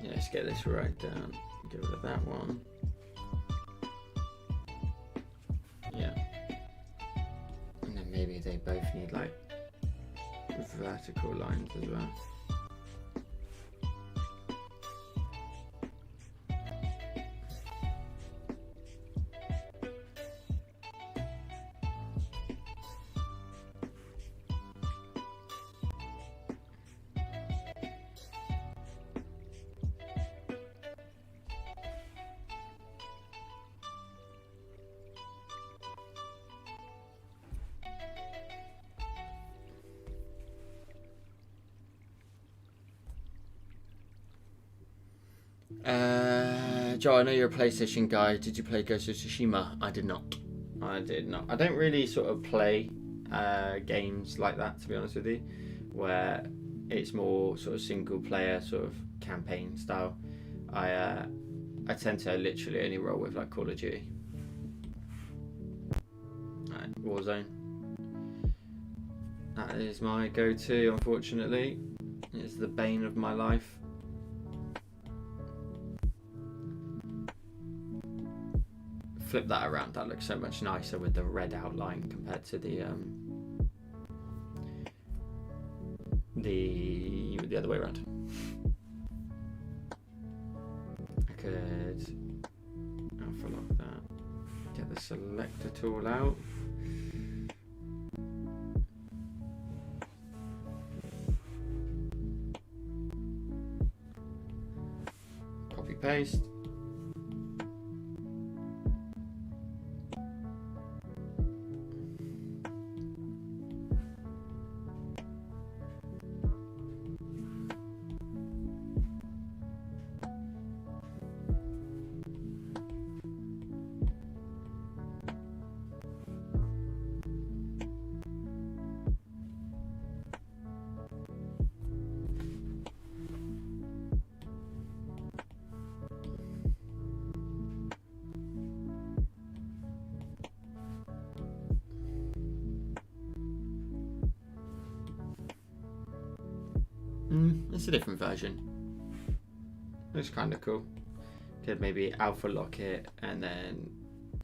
Let's get this right down. Get rid of that one. Yeah. And then maybe they both need like vertical lines as well. Joe, I know you're a PlayStation guy. Did you play Ghost of Tsushima? I did not. I don't really sort of play games like that, to be honest with you, where it's more sort of single player, sort of campaign style. I tend to literally only roll with like Call of Duty. Warzone. That is my go-to, unfortunately. It's the bane of my life. Flip that around, that looks so much nicer with the red outline compared to the other way around. I could alpha lock that, get the selector tool out. Copy paste. It's a different version. Looks kind of cool. Could maybe alpha lock it and then,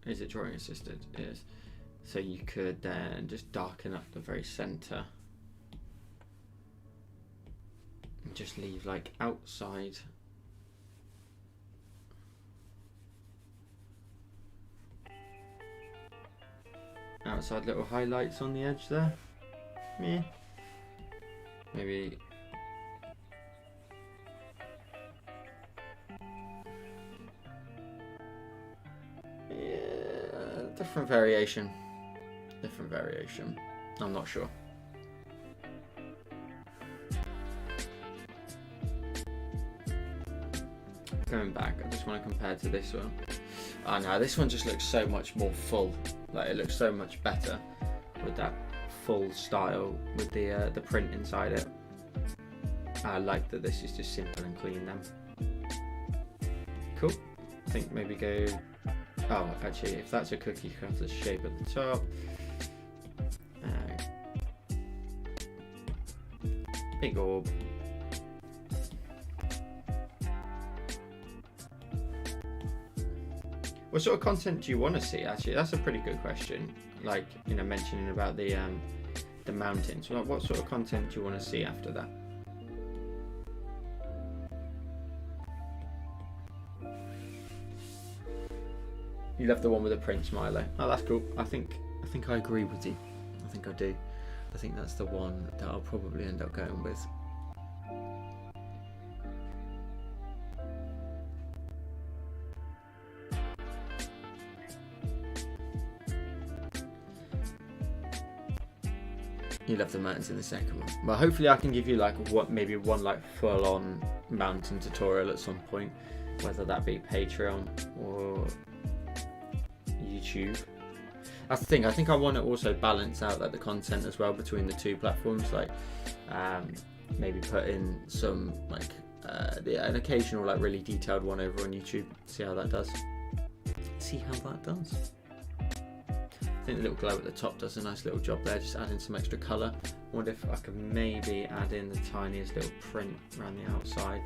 is it drawing assisted? It is. So you could then just darken up the very center and just leave like outside. Outside little highlights on the edge there. Yeah. Maybe. Different variation. I'm not sure. going back, I just want to compare to this one. Oh no, this one just looks so much more full. Like it looks so much better with that full style with the print inside it. I like that this is just simple and clean then. Cool. I think maybe go. Oh, actually, if that's a cookie cutter shape at the top. Big orb. What sort of content do you want to see? Actually, that's a pretty good question. Like, you know, mentioning about the mountains. Like, what sort of content do you want to see after that? You love the one with the print smiley. Oh, that's cool. I think I agree with you. I think I do. I think that's the one that I'll probably end up going with. You love the mountains in the second one. Well, hopefully I can give you like maybe one like full-on mountain tutorial at some point, whether that be Patreon or YouTube. That's the thing. I think I want to also balance out like the content as well between the two platforms. Like maybe put in some like an occasional like really detailed one over on YouTube. See how that does. See how that does. I think the little glow at the top does a nice little job there, just adding some extra colour. I wonder if I could maybe add in the tiniest little print around the outside.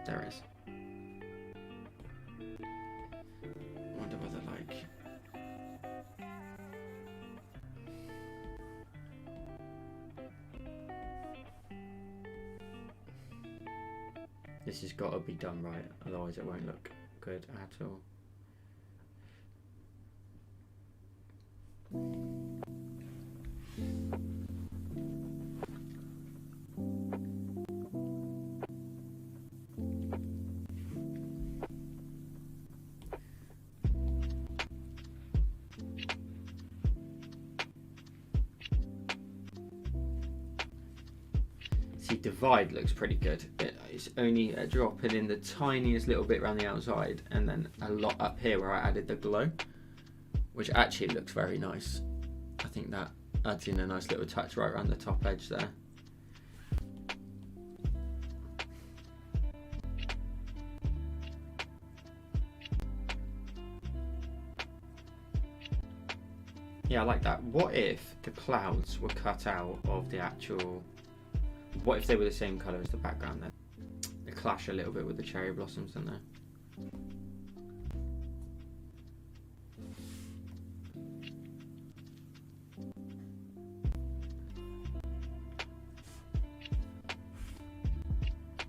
There it is. Wonder whether like... This has got to be done right, otherwise it won't look good at all. See, divide looks pretty good. It's only dropping in the tiniest little bit around the outside, and then a lot up here where I added the glow, which actually looks very nice. I think that adds in a nice little touch right around the top edge there. Yeah, I like that. What if the clouds were cut out of the actual... What if they were the same colour as the background then? They clash a little bit with the cherry blossoms, don't they?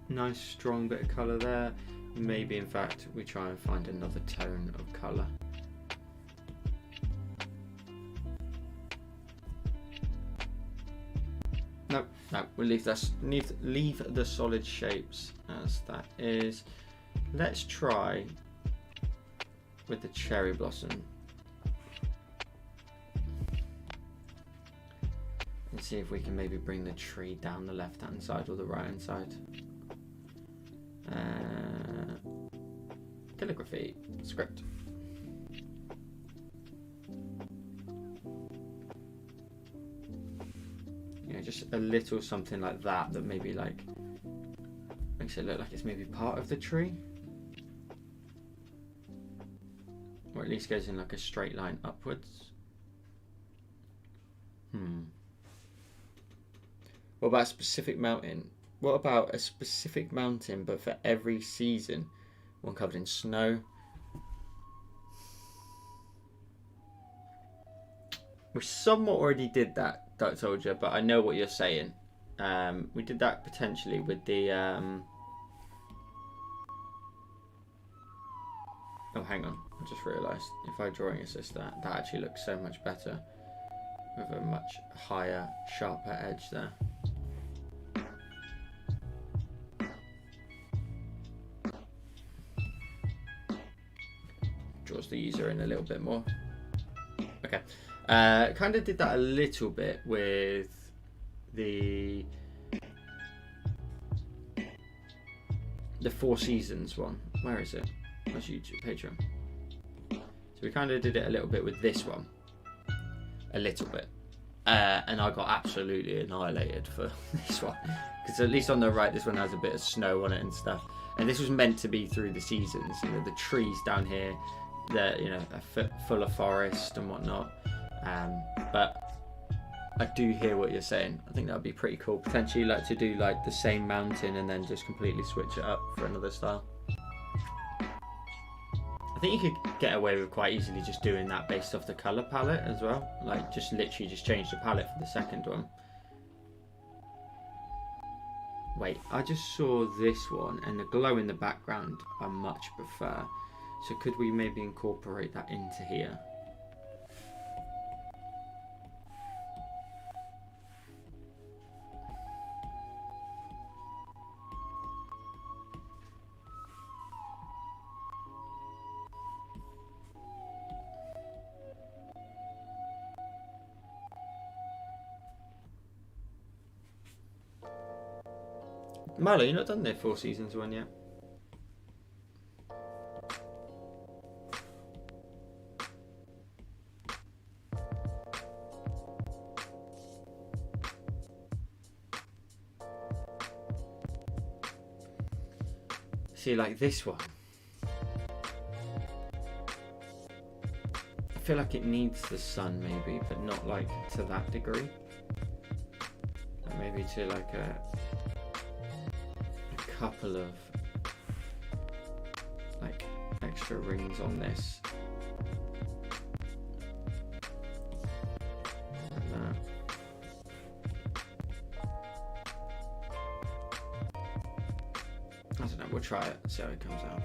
Nice strong bit of colour there. Maybe in fact we try and find another tone of colour. No, we'll leave the solid shapes as that is. Let's try with the cherry blossom. And see if we can maybe bring the tree down the left hand side or the right hand side. Calligraphy script. Just a little something like that maybe like makes it look like it's maybe part of the tree, or at least goes in like a straight line upwards. What about a specific mountain? What about a specific mountain but for every season? One covered in snow. We somewhat already did that, Dark Soldier, but I know what you're saying. We did that potentially with the... Oh, hang on. I just realised. If I drawing assist that actually looks so much better. With a much higher, sharper edge there. Draws the user in a little bit more. Okay. Kind of did that a little bit with the Four Seasons one. Where is it? Where's YouTube? Patreon. So we kind of did it a little bit with this one. A little bit. And I got absolutely annihilated for this one. Because at least on the right, this one has a bit of snow on it and stuff. And this was meant to be through the seasons. You know, the trees down here, they're, you know, full of forest and whatnot. But I do hear what you're saying. I think that would be pretty cool. Potentially like to do like the same mountain and then just completely switch it up for another style. I think you could get away with quite easily just doing that based off the colour palette as well. Like just literally just change the palette for the second one. Wait, I just saw this one and the glow in the background I much prefer. So could we maybe incorporate that into here? Marlo, you've not done the Four Seasons one yet? See, like this one. I feel like it needs the sun maybe, but not like to that degree. Like maybe to like a couple of like extra rings on this. Like that. I don't know, we'll try it, see how it comes out.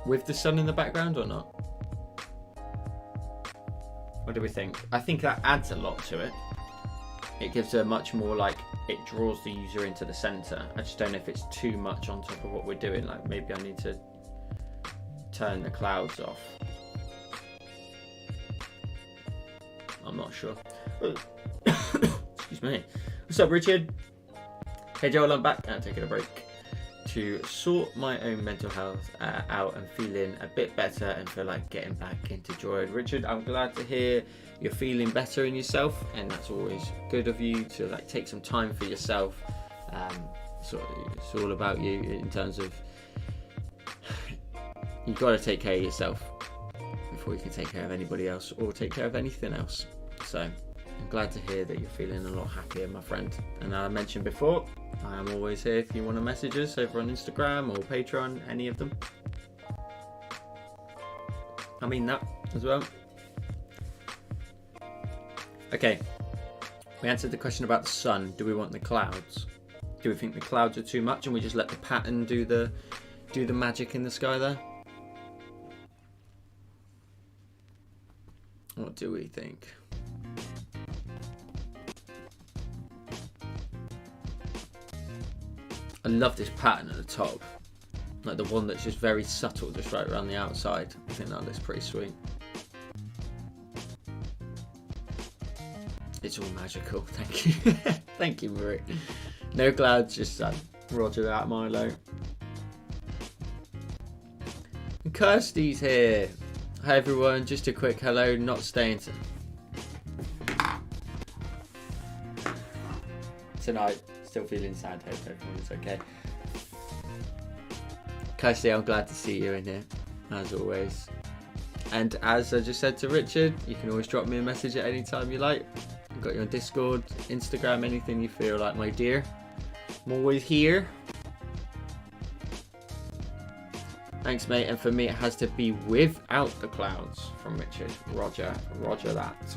With the sun in the background or not? What do we think? I think that adds a lot to it. It gives a much more like, it draws the user into the center. I just don't know if it's too much on top of what we're doing. Like maybe I need to turn the clouds off. I'm not sure. Excuse me. What's up, Richard? Hey Joel, I'm back and taking a break to sort my own mental health out and feeling a bit better and feel like getting back into joy. Richard, I'm glad to hear you're feeling better in yourself, and that's always good of you to like take some time for yourself. So it's all about you in terms of you've got to take care of yourself before you can take care of anybody else or take care of anything else. So I'm glad to hear that you're feeling a lot happier, my friend. And I mentioned before, I am always here if you want to message us over on Instagram or Patreon, any of them. I mean that as well. Okay, we answered the question about the sun. Do we want the clouds? Do we think the clouds are too much and we just let the pattern do the magic in the sky there? What do we think? I love this pattern at the top, like the one that's just very subtle, just right around the outside. I think that looks pretty sweet. It's all magical. Thank you. Thank you, Marie. No clouds, just sun. Roger that, Milo. And Kirsty's here. Hi everyone, just a quick hello, not staying tonight. Still feeling sad, hope everyone's okay. Kirsty, I'm glad to see you in here, as always. And as I just said to Richard, you can always drop me a message at any time you like. I've got you on Discord, Instagram, anything you feel like, my dear. I'm always here. Thanks, mate. And for me, it has to be without the clouds from Richard. Roger that.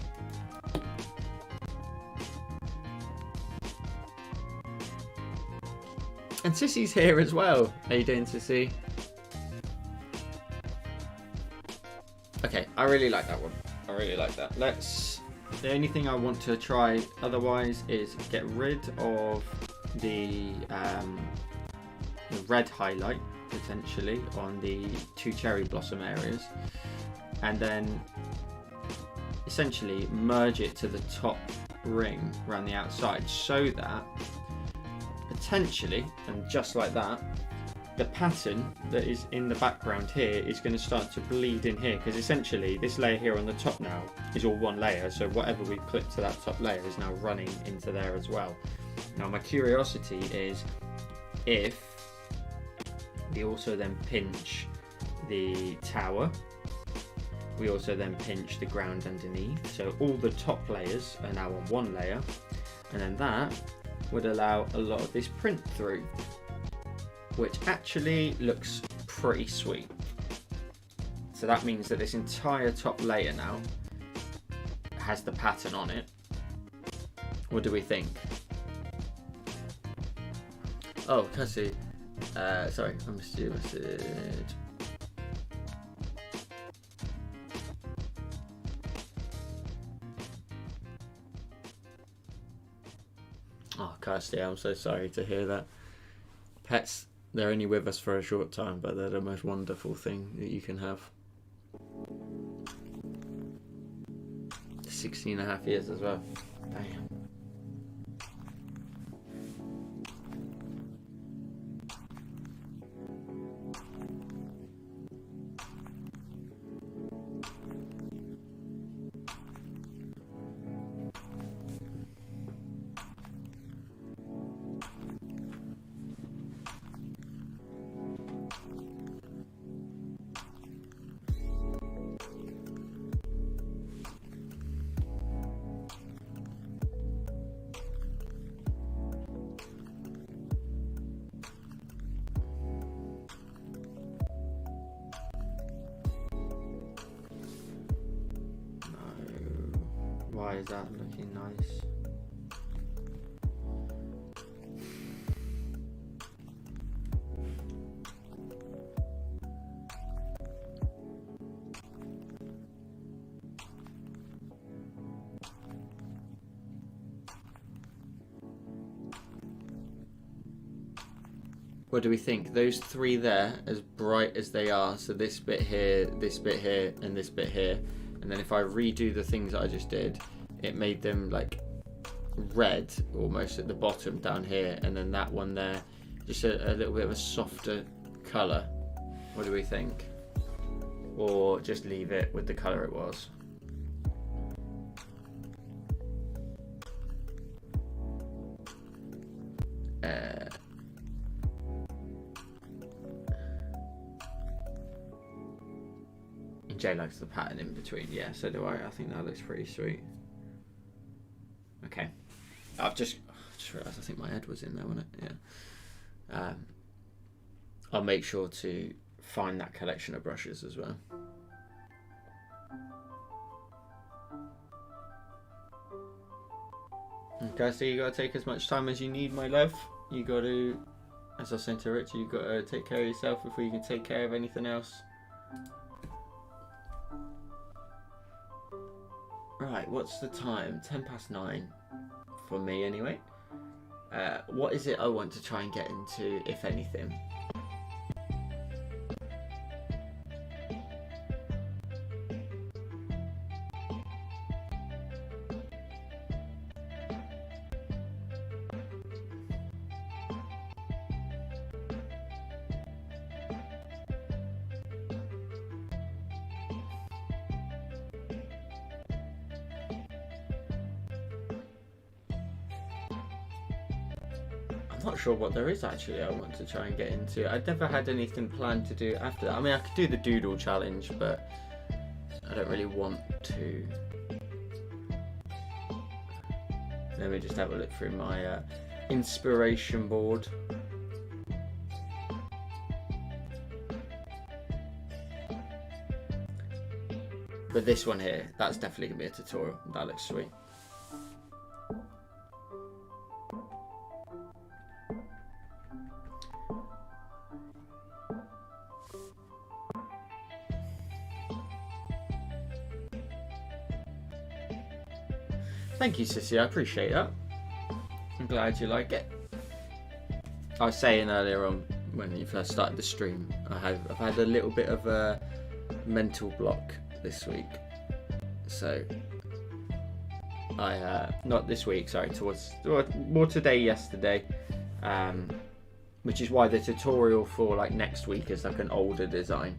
And Sissy's here as well. How you doing, Sissy? Okay, I really like that one. I really like that. Let's the only thing I want to try otherwise is get rid of the red highlight potentially on the 2 cherry blossom areas, and then essentially merge it to the top ring around the outside, so that potentially, and just like that, the pattern that is in the background here is going to start to bleed in here, because essentially this layer here on the top now is all one layer, so whatever we clip to that top layer is now running into there as well. Now my curiosity is if we also then pinch the tower, we also then pinch the ground underneath, so all the top layers are now on one layer, and then that would allow a lot of this print through, which actually looks pretty sweet. So that means that this entire top layer now has the pattern on it. What do we think? Oh, Cassie, sorry, I missed your message. Oh, Kirsty, I'm so sorry to hear that. Pets, they're only with us for a short time, but they're the most wonderful thing that you can have. 16.5 years as well. Damn. Why is that looking nice? What do we think? Those 3 there, as bright as they are, so this bit here, and this bit here, and then if I redo the things that I just did, it made them like red almost at the bottom down here, and then that one there, just a little bit of a softer colour. What do we think? Or just leave it with the colour it was? Jay likes the pattern in between. Yeah, so do I. I think that looks pretty sweet. Okay, I've just realised I think my head was in there, wasn't it? Yeah. I'll make sure to find that collection of brushes as well. Okay, so you got to take as much time as you need, my love. You got to, as I was saying to Rich, you got to take care of yourself before you can take care of anything else. Right, what's the time? 9:10 for me anyway. What is it I want to try and get into, if anything? I'm not sure what there is actually I want to try and get into. I've never had anything planned to do after that. I mean, I could do the doodle challenge, but I don't really want to. Let me just have a look through my inspiration board. But this one here, that's definitely going to be a tutorial. That looks sweet. Thank you, Sissy. I appreciate that. I'm glad you like it. I was saying earlier on when you first started the stream, I've had a little bit of a mental block this week. So not this week, sorry, more today, yesterday, which is why the tutorial for like next week is like an older design.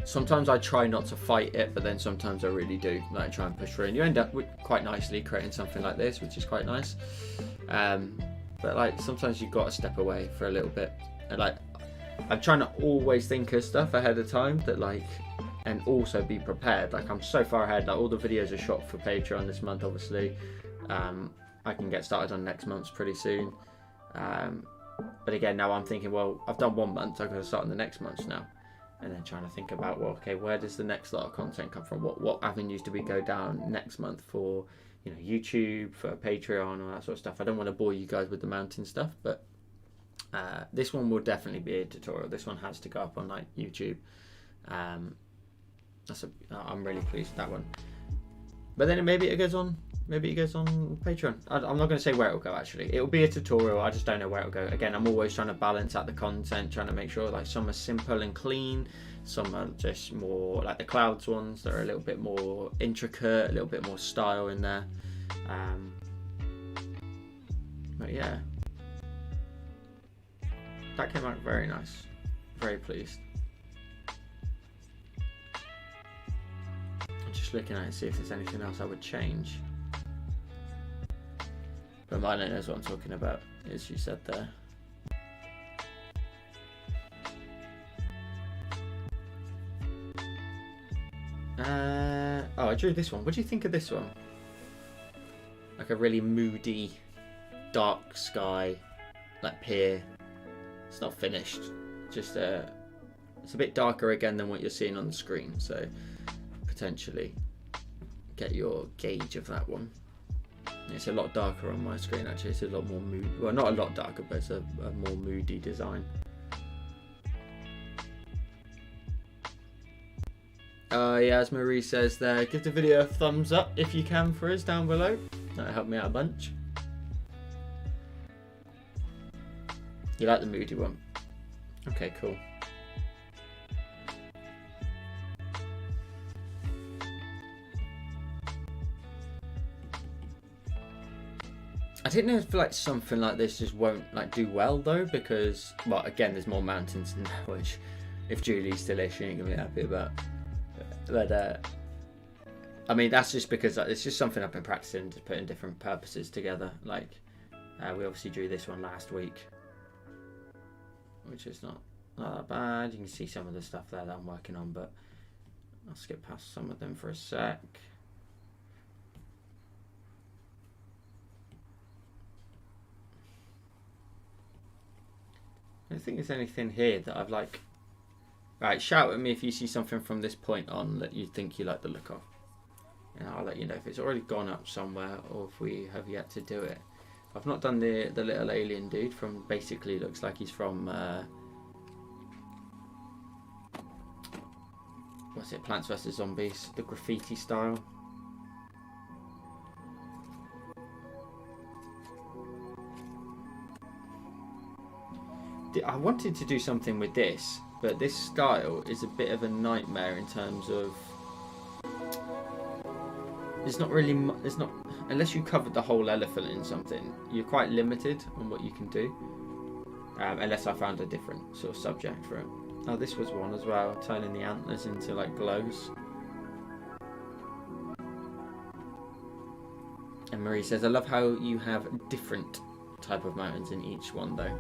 Sometimes I try not to fight it, but then sometimes I really do, like try and push through, and you end up with quite nicely creating something like this, which is quite nice. But like sometimes you've got to step away for a little bit, and like I'm trying to always think of stuff ahead of time that like, and also be prepared. Like I'm so far ahead, like all the videos are shot for Patreon this month, obviously. I can get started on next month's pretty soon. But again, now I'm thinking, well, I've done 1 month, I've got to start on the next month's now. And then trying to think about, well, okay, where does the next lot of content come from? What avenues do we go down next month for, you know, YouTube, for Patreon, all that sort of stuff. I don't want to bore you guys with the mountain stuff, but this one will definitely be a tutorial. This one has to go up on like YouTube. I'm really pleased with that one. But then maybe it goes on Patreon. I'm not going to say where it'll go, actually. It'll be a tutorial, I just don't know where it'll go. Again, I'm always trying to balance out the content, trying to make sure like some are simple and clean, some are just more like the clouds ones that are a little bit more intricate, a little bit more style in there. But yeah, that came out very nice. Very pleased. I'm just looking at it to see if there's anything else I would change. But Milo knows what I'm talking about, as you said there. Oh, I drew this one. What do you think of this one? Like a really moody, dark sky, like pier. It's not finished. Just it's a bit darker again than what you're seeing on the screen. So potentially get your gauge of that one. It's a lot darker on my screen, actually. It's a lot more moody. Well, not a lot darker, but it's a more moody design. Yeah, as Marie says there, give the video a thumbs up if you can for us down below. That'll help me out a bunch. You like the moody one? Okay, cool. I didn't know if like something like this just won't like do well though, because well, again, there's more mountains in there, which if Julie's still here, she ain't gonna be happy about. But I mean, that's just because like, it's just something I've been practicing, to putting different purposes together. Like we obviously drew this one last week, which is not that bad. You can see some of the stuff there that I'm working on, but I'll skip past some of them for a sec. I don't think there's anything here that I've like. Right, shout at me if you see something from this point on that you think you like the look of, and I'll let you know if it's already gone up somewhere or if we have yet to do it. I've not done the little alien dude from, basically looks like he's from what's it, Plants vs Zombies, the graffiti style. I wanted to do something with this, but this style is a bit of a nightmare in terms of it's not really, it's not, unless you covered the whole elephant in something, you're quite limited on what you can do, unless I found a different sort of subject for it. Oh, this was one as well, turning the antlers into like glows. And Marie says, I love how you have different type of mountains in each one though.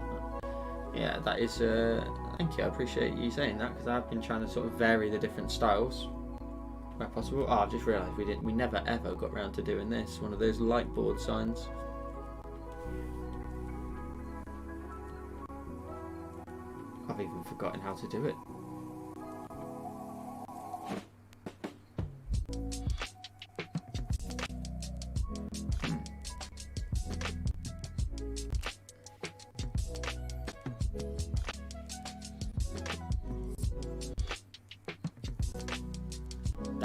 Yeah, that is, thank you, I appreciate you saying that, because I've been trying to sort of vary the different styles where possible. Oh, I've just realised we never ever got round to doing this, one of those light board signs. I've even forgotten how to do it.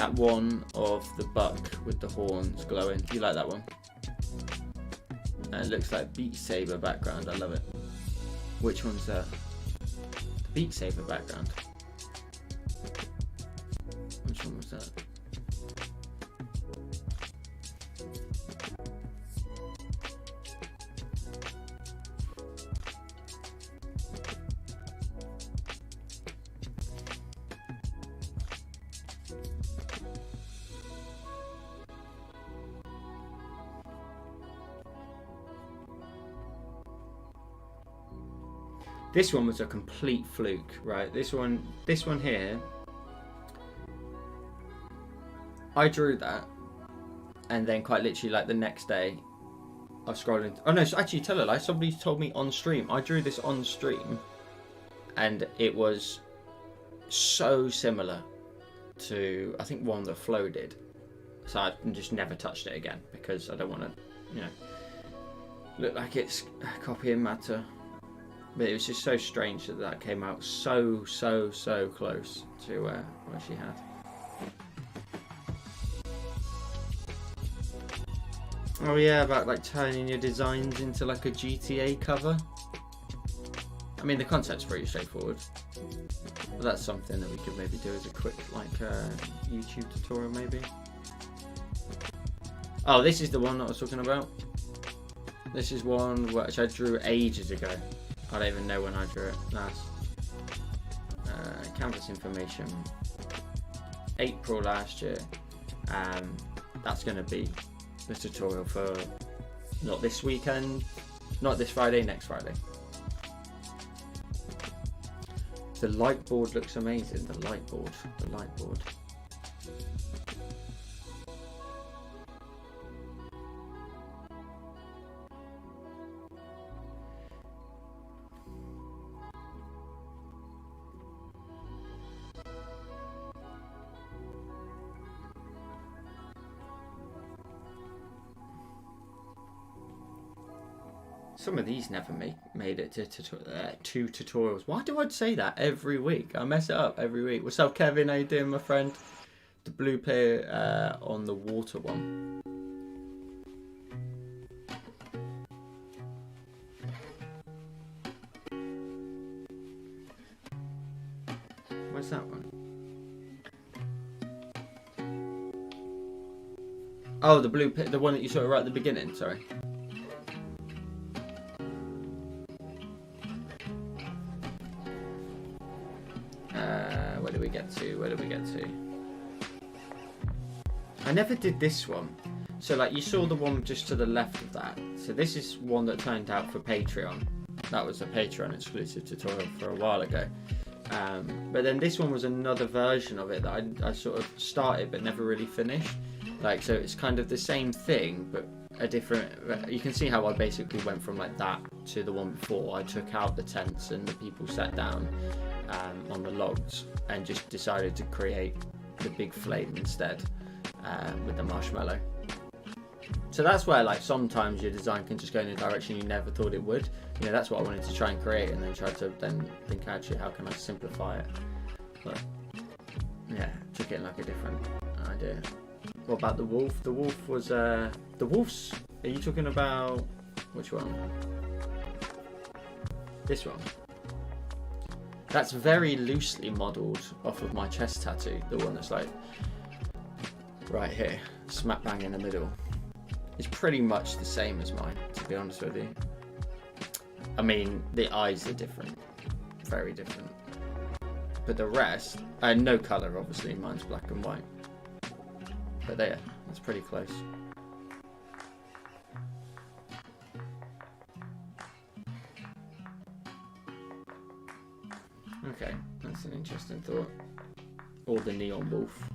that one of the buck with the horns glowing. You like that one? And it looks like Beat Saber background. I love it. Which one's that? The Beat Saber background. Which one was that? This one was a complete fluke, right? This one here, I drew that, and then quite literally like the next day, I was scrolling. Oh no, so actually tell a lie. Somebody told me on stream. I drew this on stream, and it was so similar to I think one that Flo did. So I just never touched it again because I don't want to, you know, look like it's copying matter. But it was just so strange that that came out so close to what she had. Oh yeah, about like turning your designs into like a GTA cover. I mean, the concept's pretty straightforward. But that's something that we could maybe do as a quick like YouTube tutorial maybe. Oh, this is the one that I was talking about. This is one which I drew ages ago. I don't even know when I drew it last. Canvas information. April last year. That's going to be the tutorial for not this weekend, not this Friday, next Friday. The light board looks amazing. The light board. Some of these never made it to two tutorials. Why do I say that every week? I mess it up every week. What's up, Kevin? How you doing, my friend? The blue player on the water one. Where's that one? Oh, the blue, the one that you saw right at the beginning. Sorry. Where did we get to? I never did this one. So like you saw the one just to the left of that. So this is one that turned out for Patreon. That was a Patreon exclusive tutorial for a while ago. But then this one was another version of it that I sort of started but never really finished. Like, so it's kind of the same thing, but a different, you can see how I basically went from like that to the one before. I took out the tents and the people sat down on the logs and just decided to create the big flame instead with the marshmallow. So that's where like sometimes your design can just go in a direction you never thought it would. You know, that's what I wanted to try and create, and then try to then think actually how can I simplify it. But yeah, took it in like a different idea. What about the wolf? The wolf was the wolves. Are you talking about which one? This one. That's very loosely modelled off of my chest tattoo. The one that's like right here, smack bang in the middle. It's pretty much the same as mine, to be honest with you. I mean, the eyes are different, very different. But the rest, no colour obviously, mine's black and white. But there, it's pretty close. Okay, that's an interesting thought. Or the neon wolf.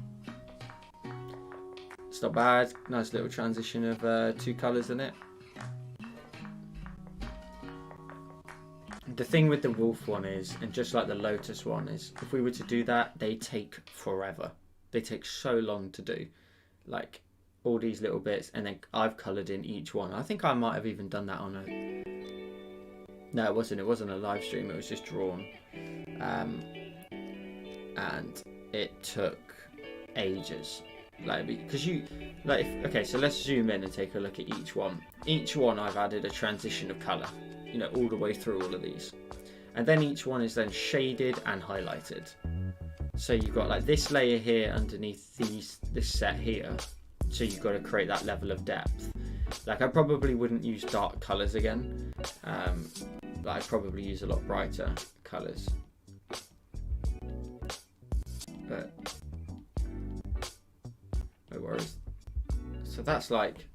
It's not bad. Nice little transition of two colours in it. The thing with the wolf one is, and just like the lotus one is, if we were to do that, they take forever. They take so long to do. Like all these little bits, and then I've coloured in each one. I think I might have even done that on a... No, it wasn't a live stream, it was just drawn. And it took ages. Like, because you, like, okay, so let's zoom in and take a look at each one. Each one I've added a transition of colour, you know, all the way through all of these. And then each one is then shaded and highlighted. So you've got like this layer here underneath this set here. So you've got to create that level of depth. Like, I probably wouldn't use dark colours again. But I'd probably use a lot brighter colours. But no worries. So that's like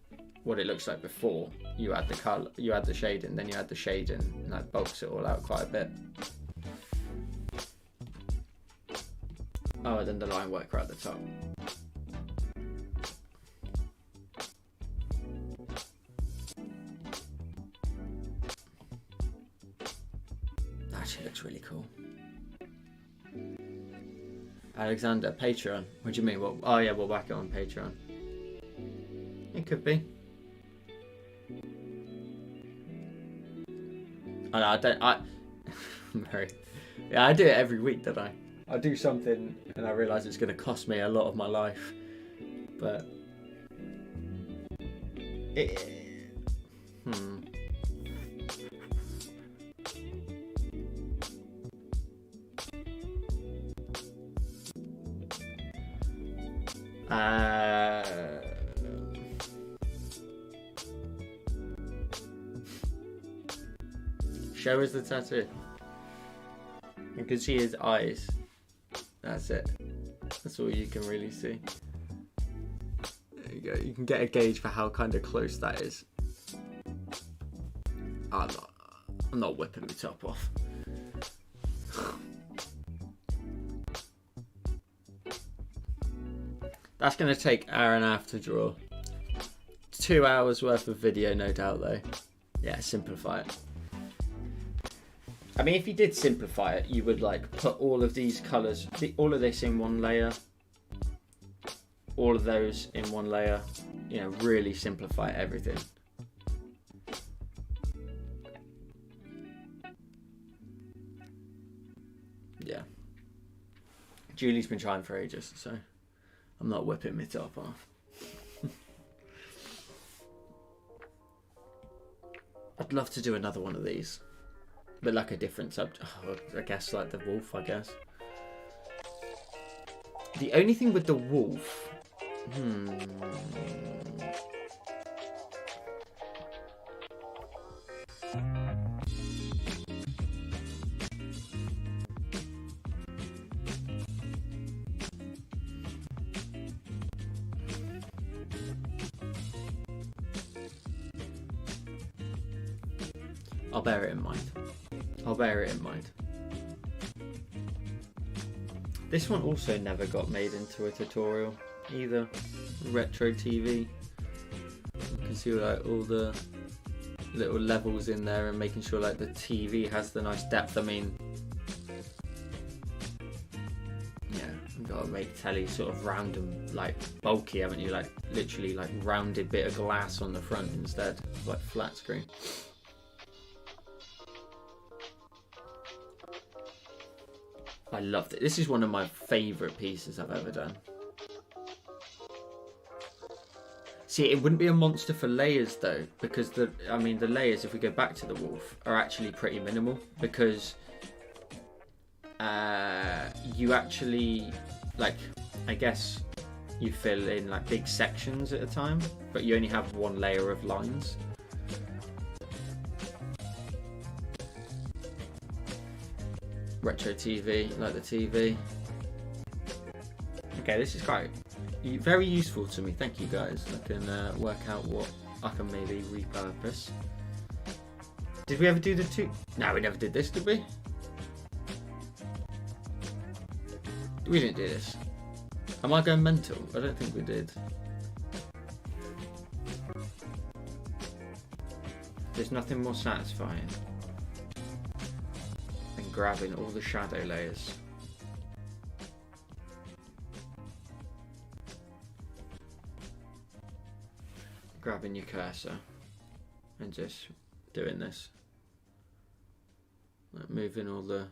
what it looks like before you add the color, you add the shading, then you add the shading, and that bulks it all out quite a bit. Oh, and then the line worker at the top. Actually looks really cool. Alexander, Patreon. What do you mean? Well, oh yeah, we'll whack it on Patreon. It could be. Oh, no, I don't. Mary. Yeah, I do it every week, don't I? I do something and I realise it's going to cost me a lot of my life, but show us the tattoo. You can see his eyes. That's it. That's all you can really see. There you go. You can get a gauge for how kind of close that is. I'm not whipping the top off. That's going to take an hour and a half to draw. 2 hours worth of video, no doubt, though. Yeah, simplify it. I mean, if you did simplify it, you would like put all of these colours, all of this in one layer, all of those in one layer, you know, really simplify everything. Yeah. Julie's been trying for ages, so I'm not whipping my top off. I'd love to do another one of these. But like a different subject. Oh, I guess like the wolf, I guess. The only thing with the wolf... I'll bear it in mind. I'll bear it in mind. This one also never got made into a tutorial either. Retro TV. You can see like all the little levels in there and making sure like the TV has the nice depth. I mean, yeah, you've got to make telly sort of round and like bulky, haven't you? Like literally like rounded bit of glass on the front instead of like flat screen. I loved it. This is one of my favourite pieces I've ever done. See, it wouldn't be a monster for layers though, because the layers, if we go back to the wolf, are actually pretty minimal because you actually, like, I guess you fill in like big sections at a time, but you only have one layer of lines. Retro TV, like the TV. Okay, this is quite very useful to me. Thank you guys. I can work out what I can maybe repurpose. Did we ever do the two? No, we never did this, did we? We didn't do this. Am I going mental? I don't think we did. There's nothing more satisfying than grabbing all the shadow layers. Grabbing your cursor and just doing this. Like moving all the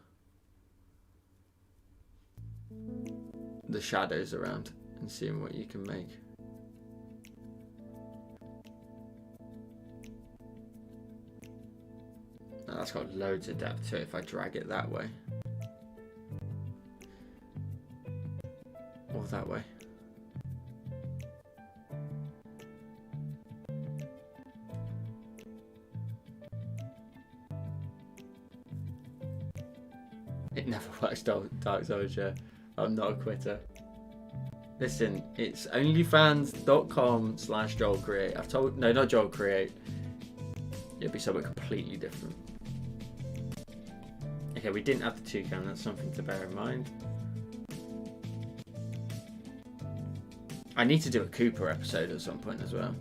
shadows around. and seeing what you can make. Oh, that's got loads of depth to it if I drag it that way. Or that way. It never works, Dark Soldier. I'm not a quitter. Listen, it's onlyfans.com/JoelCreate. I've told, no, not JoelCreate. It'll be something completely different. Okay, we didn't have the toucan. That's something to bear in mind. I need to do a Cooper episode at some point as well.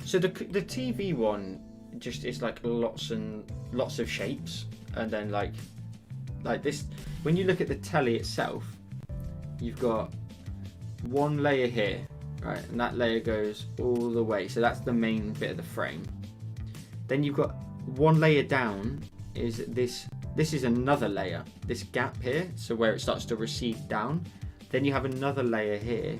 So the TV one just is like lots of shapes, and then like this. When you look at the telly itself, you've got one layer here, right, and that layer goes all the way. So that's the main bit of the frame. Then you've got one layer down. Is this is another layer, this gap here, so where it starts to recede down. Then you have another layer here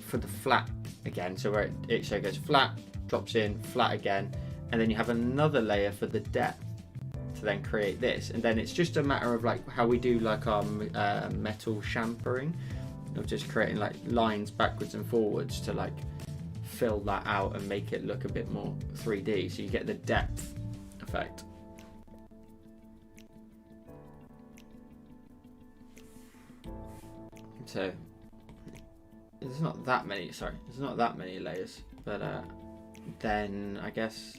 for the flat again, so where it goes flat, drops in, flat again, and then you have another layer for the depth to then create this. And then it's just a matter of like how we do like our metal chamfering, of just creating like lines backwards and forwards to like fill that out and make it look a bit more 3D, so you get the depth effect. So there's not that many layers, but then I guess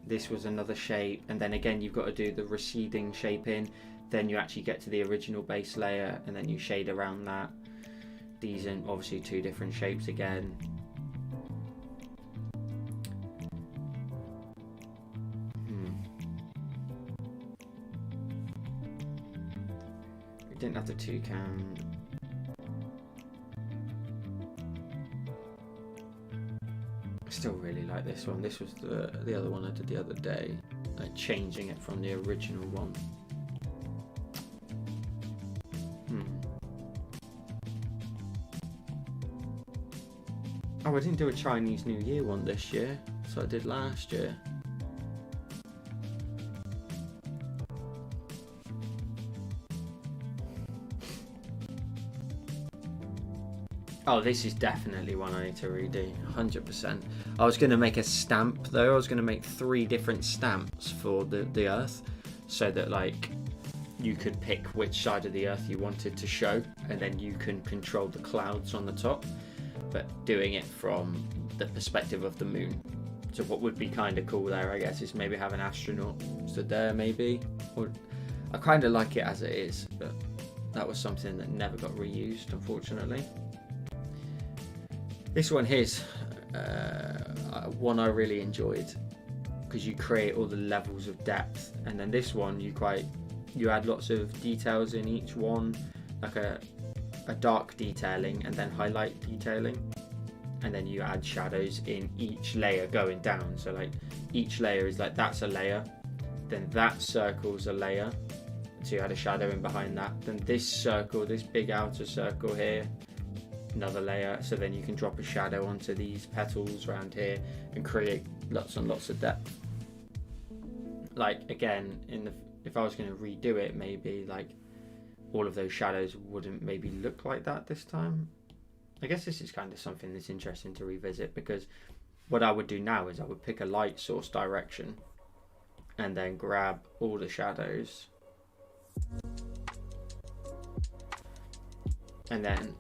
this was another shape, and then again you've got to do the receding shape in, then you actually get to the original base layer, and then you shade around that. These are obviously two different shapes again. We didn't have the toucan. I still really like this one. This was the other one I did the other day, like changing it from the original one. Oh, I didn't do a Chinese New Year one this year, so I did last year. Oh, this is definitely one I need to redo, 100%. I was going to make a stamp though. I was going to make 3 different stamps for the Earth, so that like you could pick which side of the Earth you wanted to show, and then you can control the clouds on the top, but doing it from the perspective of the moon. So what would be kind of cool there, I guess, is maybe have an astronaut stood there maybe. Or I kind of like it as it is, but that was something that never got reused, unfortunately. This one here's one I really enjoyed, because you create all the levels of depth, and then this one you add lots of details in each one, like a dark detailing and then highlight detailing, and then you add shadows in each layer going down. So like each layer is like, that's a layer, then that circle's a layer, so you add a shadow in behind that, then this circle, this big outer circle here, another layer, so then you can drop a shadow onto these petals around here and create lots and lots of depth. Like again, if I was going to redo it, maybe like all of those shadows wouldn't maybe look like that this time. I guess this is kind of something that's interesting to revisit, because what I would do now is I would pick a light source direction and then grab all the shadows and then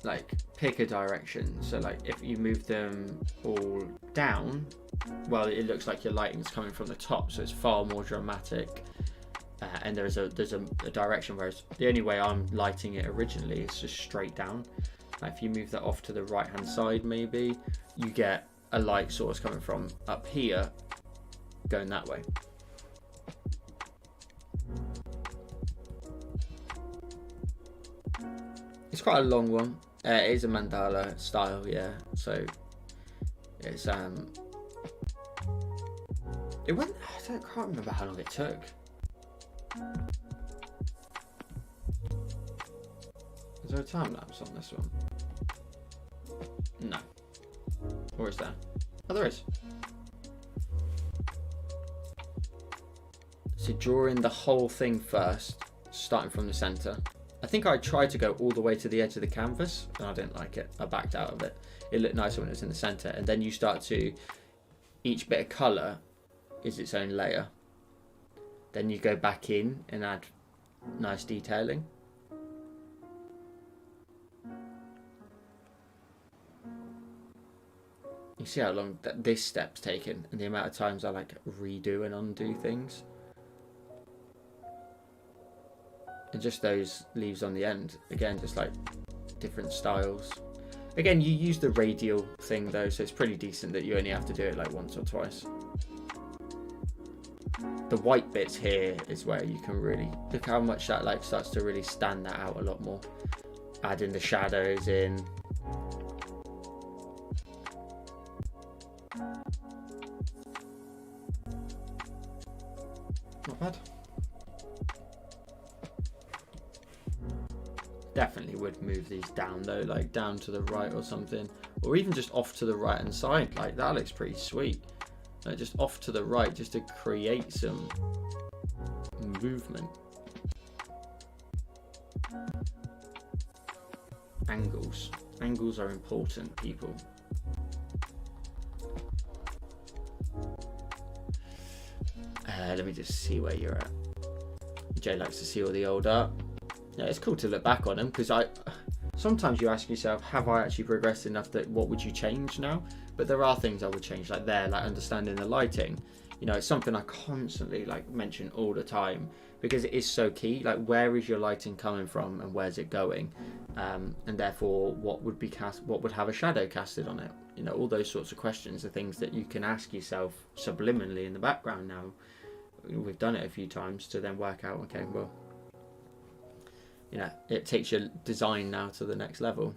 like pick a direction. So like if you move them all down, well, it looks like your lighting's coming from the top, so it's far more dramatic. And there's a direction, whereas the only way I'm lighting it originally is just straight down. Like if you move that off to the right hand side, maybe you get a light source coming from up here going that way. It's quite a long one. It is a mandala style, yeah. So it's it went. I can't remember how long it took. I there a time lapse on this one? No. Or is there? Oh, there is. So draw in the whole thing first, starting from the center. I think I tried to go all the way to the edge of the canvas and I didn't like it. I backed out of it. It looked nicer when it was in the center. And then you start to, each bit of color is its own layer. Then you go back in and add nice detailing. You see how long this step's taken and the amount of times I like redo and undo things. And just those leaves on the end, again, just like different styles. Again, you use the radial thing though, so it's pretty decent that you only have to do it like once or twice. The white bits here is where you can really, look how much that like starts to really stand that out a lot more. Adding the shadows in. Not bad. Definitely would move these down though, like down to the right or something, or even just off to the right hand side. Like that looks pretty sweet. Like just off to the right, just to create some movement. Angles are important, people. Let me just see where you're at. Jay likes to see all the old art. Yeah, it's cool to look back on them, because sometimes you ask yourself, have I actually progressed enough that what would you change now? But there are things I would change, like there, like understanding the lighting. You know, it's something I constantly like mention all the time, because it is so key. Like, where is your lighting coming from and where's it going? And therefore, what would have a shadow casted on it? You know, all those sorts of questions are things that you can ask yourself subliminally in the background now. We've done it a few times to then work out, okay, well, you know, it takes your design now to the next level.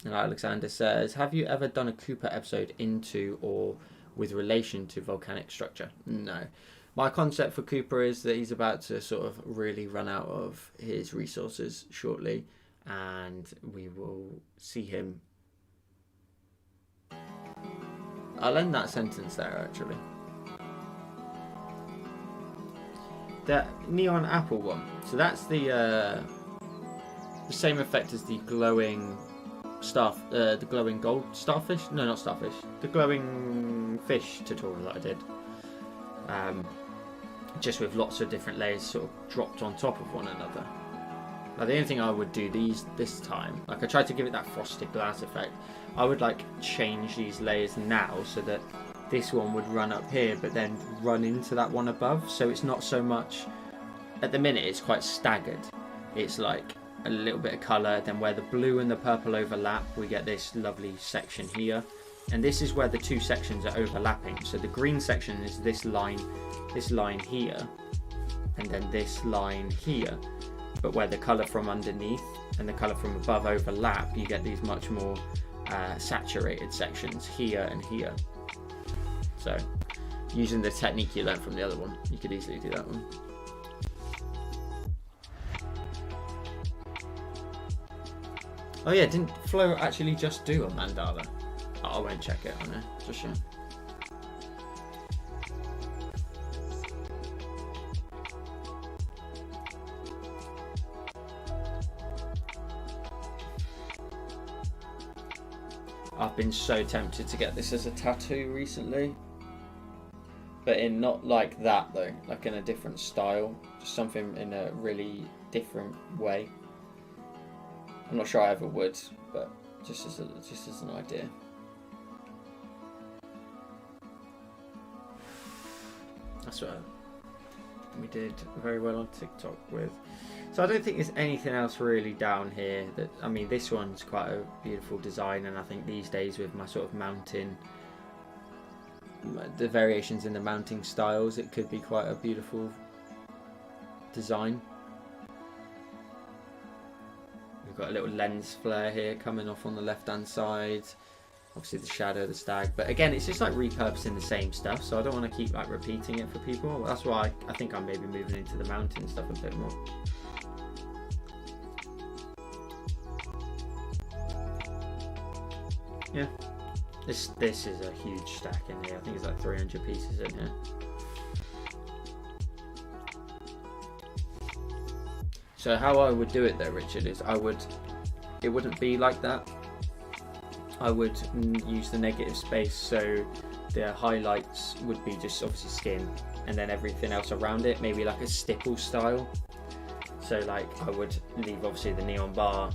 And Alexander says, have you ever done a Cooper episode into or with relation to volcanic structure? No. My concept for Cooper is that he's about to sort of really run out of his resources shortly, and we will see him. I'll end that sentence there, actually. The neon apple one. So that's the same effect as the glowing the glowing gold starfish. No, not starfish. The glowing fish tutorial that I did. Just with lots of different layers sort of dropped on top of one another. Now the only thing I would do this time, like I tried to give it that frosted glass effect. I would like change these layers now so that this one would run up here, but then run into that one above. So it's not so much. At the minute, it's quite staggered. It's like a little bit of colour, then where the blue and the purple overlap, we get this lovely section here, and this is where the two sections are overlapping. So the green section is this line here, and then this line here, but where the colour from underneath and the colour from above overlap, you get these much more saturated sections here and here. So using the technique you learned from the other one, you could easily do that one. Oh yeah, didn't Flo actually just do a mandala? Oh, I won't check it on there, just sure. I've been so tempted to get this as a tattoo recently, but in not like that though, like in a different style, just something in a really different way. I'm not sure I ever would, but just as an idea. That's what we did very well on TikTok with. So I don't think there's anything else really down here. That, I mean, this one's quite a beautiful design, and I think these days with my sort of mounting, the variations in the mounting styles, it could be quite a beautiful design. We've got a little lens flare here coming off on the left hand side. Obviously the shadow, the stag, but again, it's just like repurposing the same stuff, so I don't want to keep like repeating it for people. That's why I think I'm maybe moving into the mountain stuff a bit more. yeah, this is a huge stack in here. I think it's like 300 pieces in here. So how I would do it though, Richard, is it wouldn't be like that. I would use the negative space, so the highlights would be just obviously skin, and then everything else around it, maybe like a stipple style. So like I would leave obviously the neon bar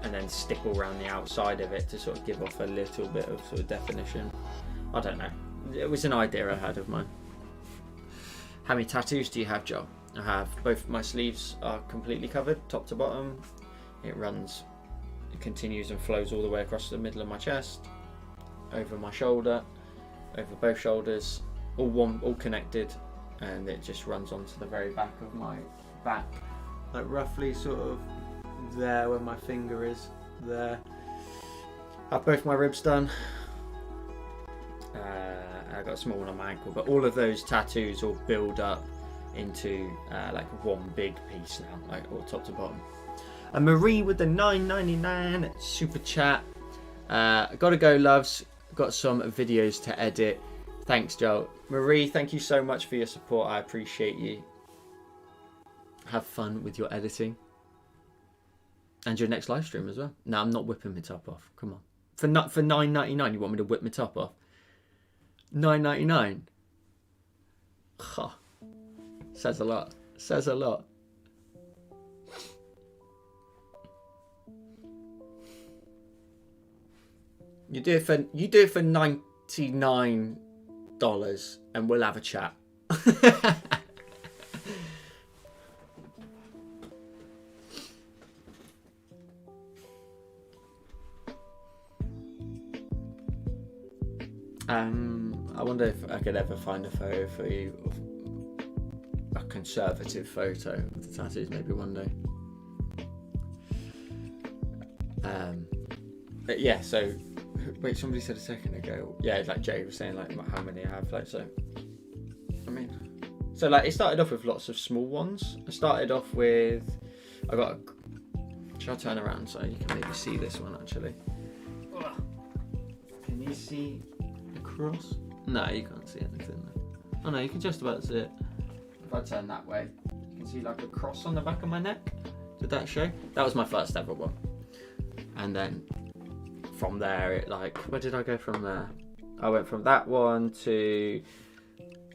and then stipple around the outside of it to sort of give off a little bit of sort of definition. I don't know. It was an idea I had of mine. How many tattoos do you have, Joel? I have both my sleeves are completely covered, top to bottom. It continues and flows all the way across the middle of my chest, over my shoulder, over both shoulders, all connected, and it just runs onto the very back of my back, like roughly sort of there where my finger is there. I have both my ribs done. I got a small one on my ankle, but all of those tattoos all build up into like one big piece now, like all top to bottom. And Marie with the $9.99 super chat. Gotta go, loves. Got some videos to edit. Thanks, Joe. Marie, thank you so much for your support. I appreciate you. Have fun with your editing. And your next live stream as well. No, I'm not whipping my top off. Come on. For $9.99, you want me to whip my top off? $9.99. Huh. Says a lot. Says a lot. You do it for $99 and we'll have a chat. I wonder if I could ever find a photo for you, a conservative photo of the tattoos, maybe one day. But yeah, so wait, somebody said a second ago, yeah, like Jay was saying, like how many I have, like, so I mean, so like it started off with lots of small ones. I started off with, should I turn around so you can maybe see this one actually? Can you see the cross? No, you can't see anything. Oh no, you can just about see it. If I turn that way, you can see like a cross on the back of my neck. Did that show? That was my first ever one. And then from there, it like, where did I go from there? I went from that one to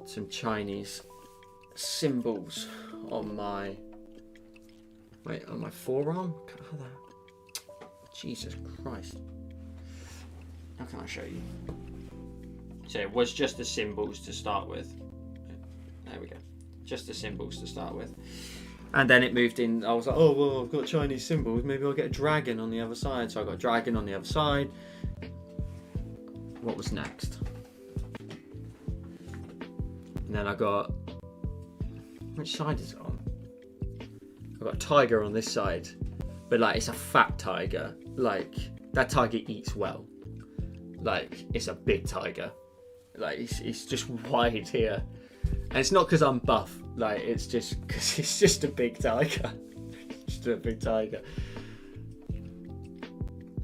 some Chinese symbols on my, on my forearm. Jesus Christ. How can I show you? So it was just the symbols to start with. There we go. Just the symbols to start with. And then it moved in. I was like, oh, well, I've got Chinese symbols. Maybe I'll get a dragon on the other side. So I got a dragon on the other side. What was next? And then I got... Which side is it on? I got a tiger on this side. But, like, it's a fat tiger. Like, that tiger eats well. Like, it's a big tiger. Like, it's just wide here. And it's not because I'm buff. Like, it's just because it's just a big tiger. Just a big tiger.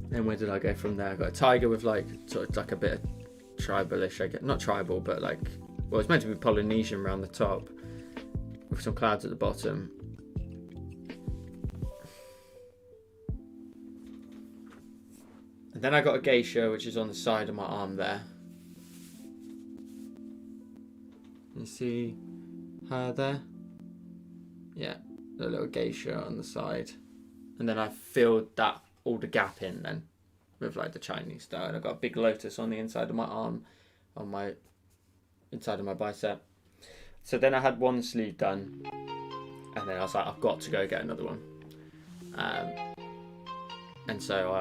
Then where did I go from there? I got a tiger with, like, sort of like a bit of tribalish, I guess. Not tribal, but like, well, it's meant to be Polynesian around the top. With some clouds at the bottom. And then I got a geisha, which is on the side of my arm there. You see her there? Yeah, the little geisha on the side. And then I filled that all the gap in then with like the Chinese style. And I got a big lotus on the inside of my arm, on my inside of my bicep. So then I had one sleeve done, and then I was like, I've got to go get another one. And so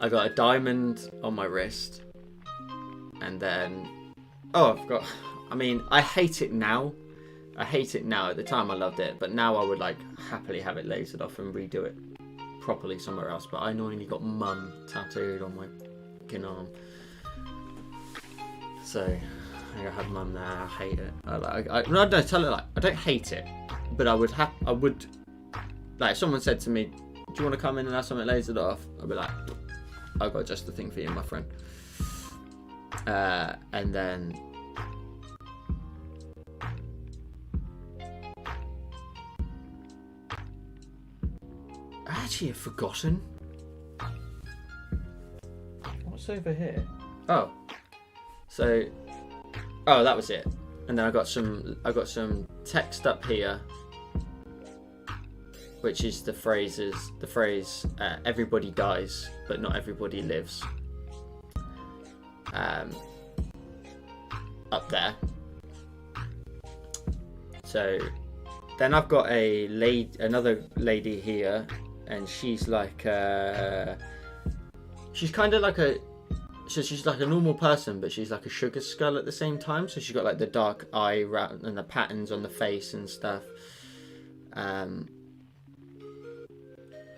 I got a diamond on my wrist, and then I hate it now. At the time I loved it, but now I would like happily have it lasered off and redo it properly somewhere else. But I annoyingly got mum tattooed on my fucking arm, so I have mum there. I hate it. I don't hate it, but I would like, if someone said to me, you want to come in and have something lasered off? I'll be like, I've got just the thing for you, my friend. And then I actually have forgotten. What's over here? Oh, so that was it. And then I got some text up here, which is the phrase everybody dies but not everybody lives, up there. So then I've got another lady here, and she's like she's kind of like she's like a normal person, but she's like a sugar skull at the same time. So she's got like the dark eye and the patterns on the face and stuff.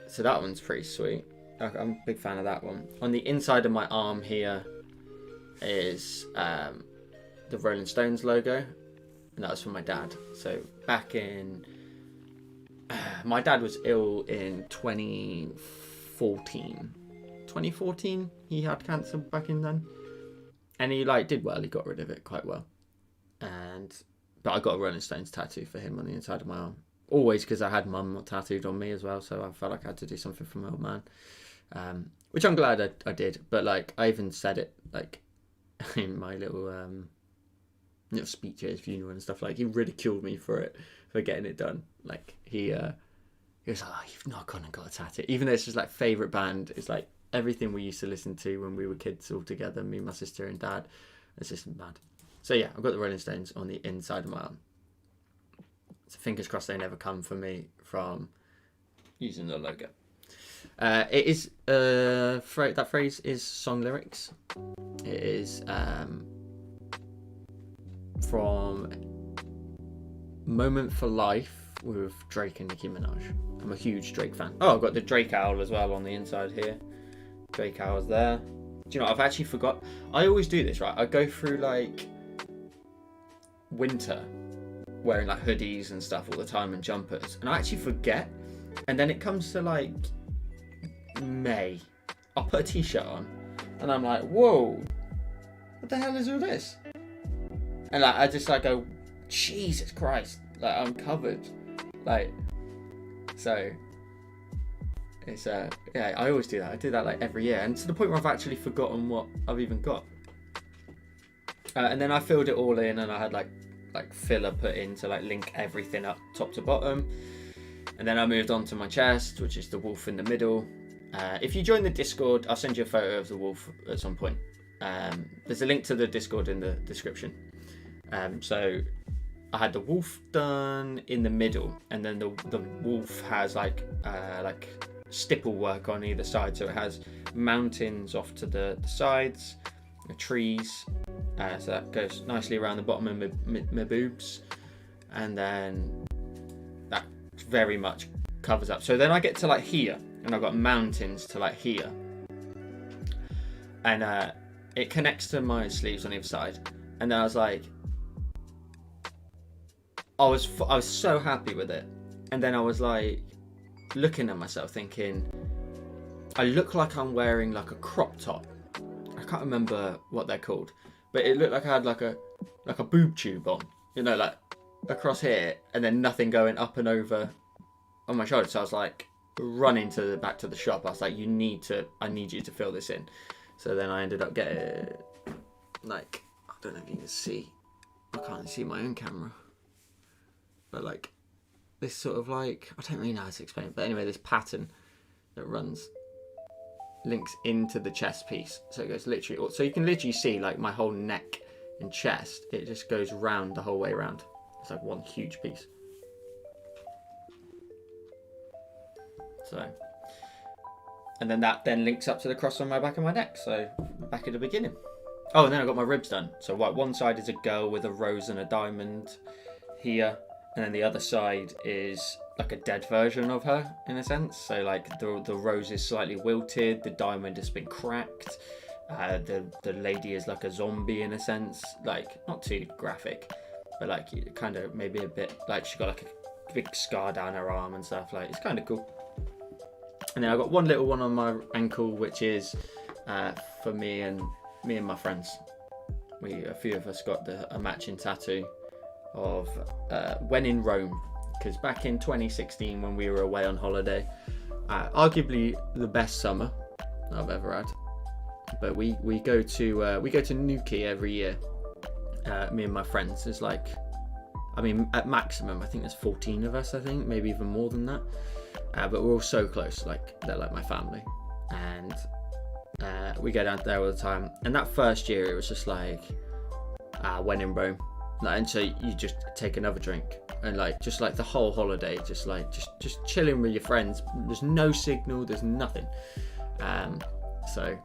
So that one's pretty sweet. I'm a big fan of that one. On the inside of my arm here is the Rolling Stones logo, and that was from my dad. So back in my dad was ill in 2014. He had cancer back in then, and he like did well. He got rid of it quite well. But I got a Rolling Stones tattoo for him on the inside of my arm. Always, because I had Mum tattooed on me as well, so I felt like I had to do something for my old man, which I'm glad I did. But like I even said it like in my little speech at his funeral and stuff. Like he ridiculed me for getting it done. Like he was like, "Oh, you've not gone and got a tattoo," even though it's just like favourite band. It's like everything we used to listen to when we were kids all together, me, my sister and dad. It's just mad. So yeah, I've got the Rolling Stones on the inside of my arm. So fingers crossed they never come for me from using the logo. It is that phrase is song lyrics. It is from Moment for Life with Drake and Nicki Minaj. I'm a huge Drake fan. Oh, I've got the Drake owl as well on the inside here. Drake owl's there. Do you know, I've actually forgot. I always do this, right? I go through like winter wearing like hoodies and stuff all the time and jumpers, and I actually forget. And then it comes to like May, I'll put a t-shirt on and I'm like, whoa, what the hell is all this? And like I just like go, Jesus Christ, like I'm covered. Like, so it's yeah, I always do that. I do that like every year, and to the point where I've actually forgotten what I've even got. And then I filled it all in, and I had like filler put in to like link everything up top to bottom. And then I moved on to my chest, which is the wolf in the middle. If you join the Discord, I'll send you a photo of the wolf at some point. There's a link to the Discord in the description. So I had the wolf done in the middle, and then the wolf has like stipple work on either side. So it has mountains off to the sides, the trees. So that goes nicely around the bottom of my boobs, and then that very much covers up. So then I get to like here, and I've got mountains to like here, and it connects to my sleeves on either side. And then I was like, I was so happy with it. And then I was like looking at myself thinking, I look like I'm wearing like a crop top. I can't remember what they're called, but it looked like I had like a boob tube on, you know, like across here, and then nothing going up and over on my shoulder. So I was like running back to the shop. I was like, I need you to fill this in. So then I ended up getting like, I don't know if you can see, I can't see my own camera, but like this sort of like, I don't really know how to explain it, but anyway, this pattern that links into the chest piece. So it goes literally, so you can literally see like my whole neck and chest. It just goes round the whole way around. It's like one huge piece. So, and then that then links up to the cross on my back of my neck. So back at the beginning. Oh, and then I got my ribs done. So one side is a girl with a rose and a diamond here, and then the other side is like a dead version of her in a sense. So like the rose is slightly wilted, the diamond has been cracked, the lady is like a zombie in a sense, like not too graphic, but like kind of maybe a bit like she got like a big scar down her arm and stuff. Like it's kind of cool. And then I got one little one on my ankle, which is for me and my friends. A few of us got a matching tattoo of when in Rome, because back in 2016 when we were away on holiday, arguably the best summer I've ever had. But we go to Nuki every year. Me and my friends. There's like, I mean, at maximum, I think there's 14 of us. I think maybe even more than that. But we're all so close. Like they're like my family, and we go down there all the time. And that first year, it was just like when in Rome. Like, and so you just take another drink, and like just like the whole holiday, just chilling with your friends. There's no signal. There's nothing. So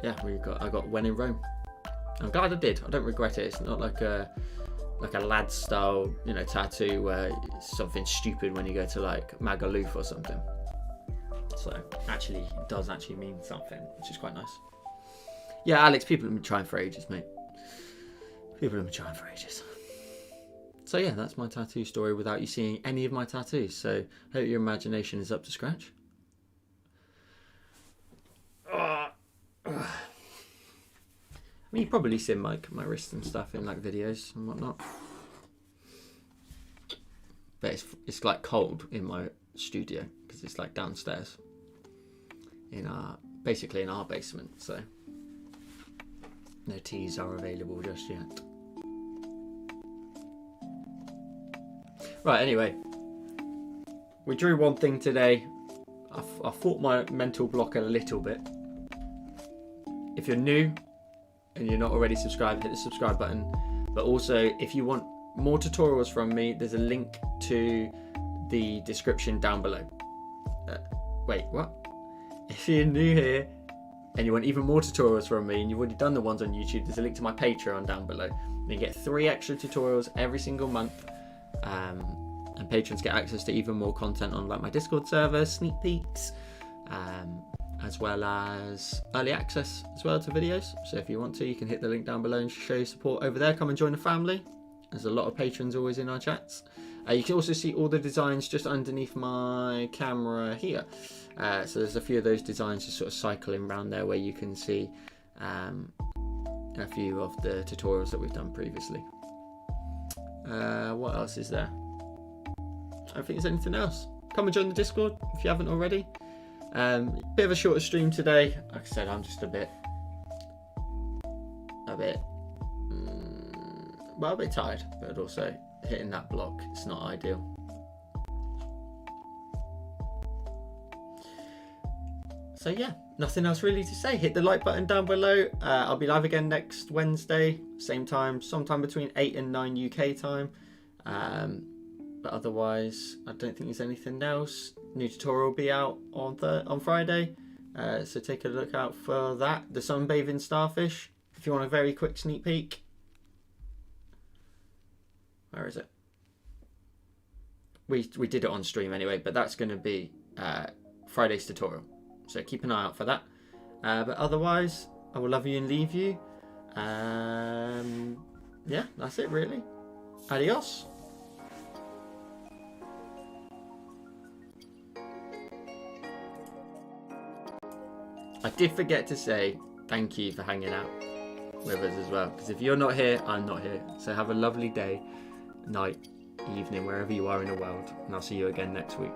I got when in Rome. I'm glad I did. I don't regret it. It's not like a lad style, tattoo where it's something stupid when you go to like Magaluf or something. So actually, it does actually mean something, which is quite nice. Yeah, Alex, people have been trying for ages, mate. People have been trying for ages. So yeah, that's my tattoo story without you seeing any of my tattoos. So hope your imagination is up to scratch. I mean, you've probably seen my wrists and stuff in like videos and whatnot. But it's like cold in my studio because it's like downstairs basically in our basement. So no teas are available just yet. Right, anyway, we drew one thing today. I fought my mental block a little bit. If you're new and you're not already subscribed, hit the subscribe button. But also, if you want more tutorials from me, there's a link to the description down below. Wait, what? If you're new here and you want even more tutorials from me and you've already done the ones on YouTube, there's a link to my Patreon down below. And you get 3 extra tutorials every single month. And patrons get access to even more content on like my Discord server, sneak peeks, as well as early access as well to videos. So if you want to, you can hit the link down below and show your support over there. Come and join the family. There's a lot of patrons always in our chats. You can also see all the designs just underneath my camera here. So there's a few of those designs just sort of cycling around there where you can see a few of the tutorials that we've done previously. What else is there? I don't think there's anything else. Come and join the Discord if you haven't already. Bit of a shorter stream today. Like I said, I'm just a bit tired, but also hitting that block, it's not ideal. So yeah, nothing else really to say. Hit the like button down below. I'll be live again next Wednesday, same time, sometime between 8 and 9 UK time. But otherwise, I don't think there's anything else. New tutorial will be out on Friday, so take a look out for that. The sunbathing starfish. If you want a very quick sneak peek. Where is it? We did it on stream anyway, but that's going to be Friday's tutorial. So keep an eye out for that. But otherwise, I will love you and leave you. Yeah, that's it really. Adios. I did forget to say thank you for hanging out with us as well. Because if you're not here, I'm not here. So have a lovely day, night, evening, wherever you are in the world. And I'll see you again next week.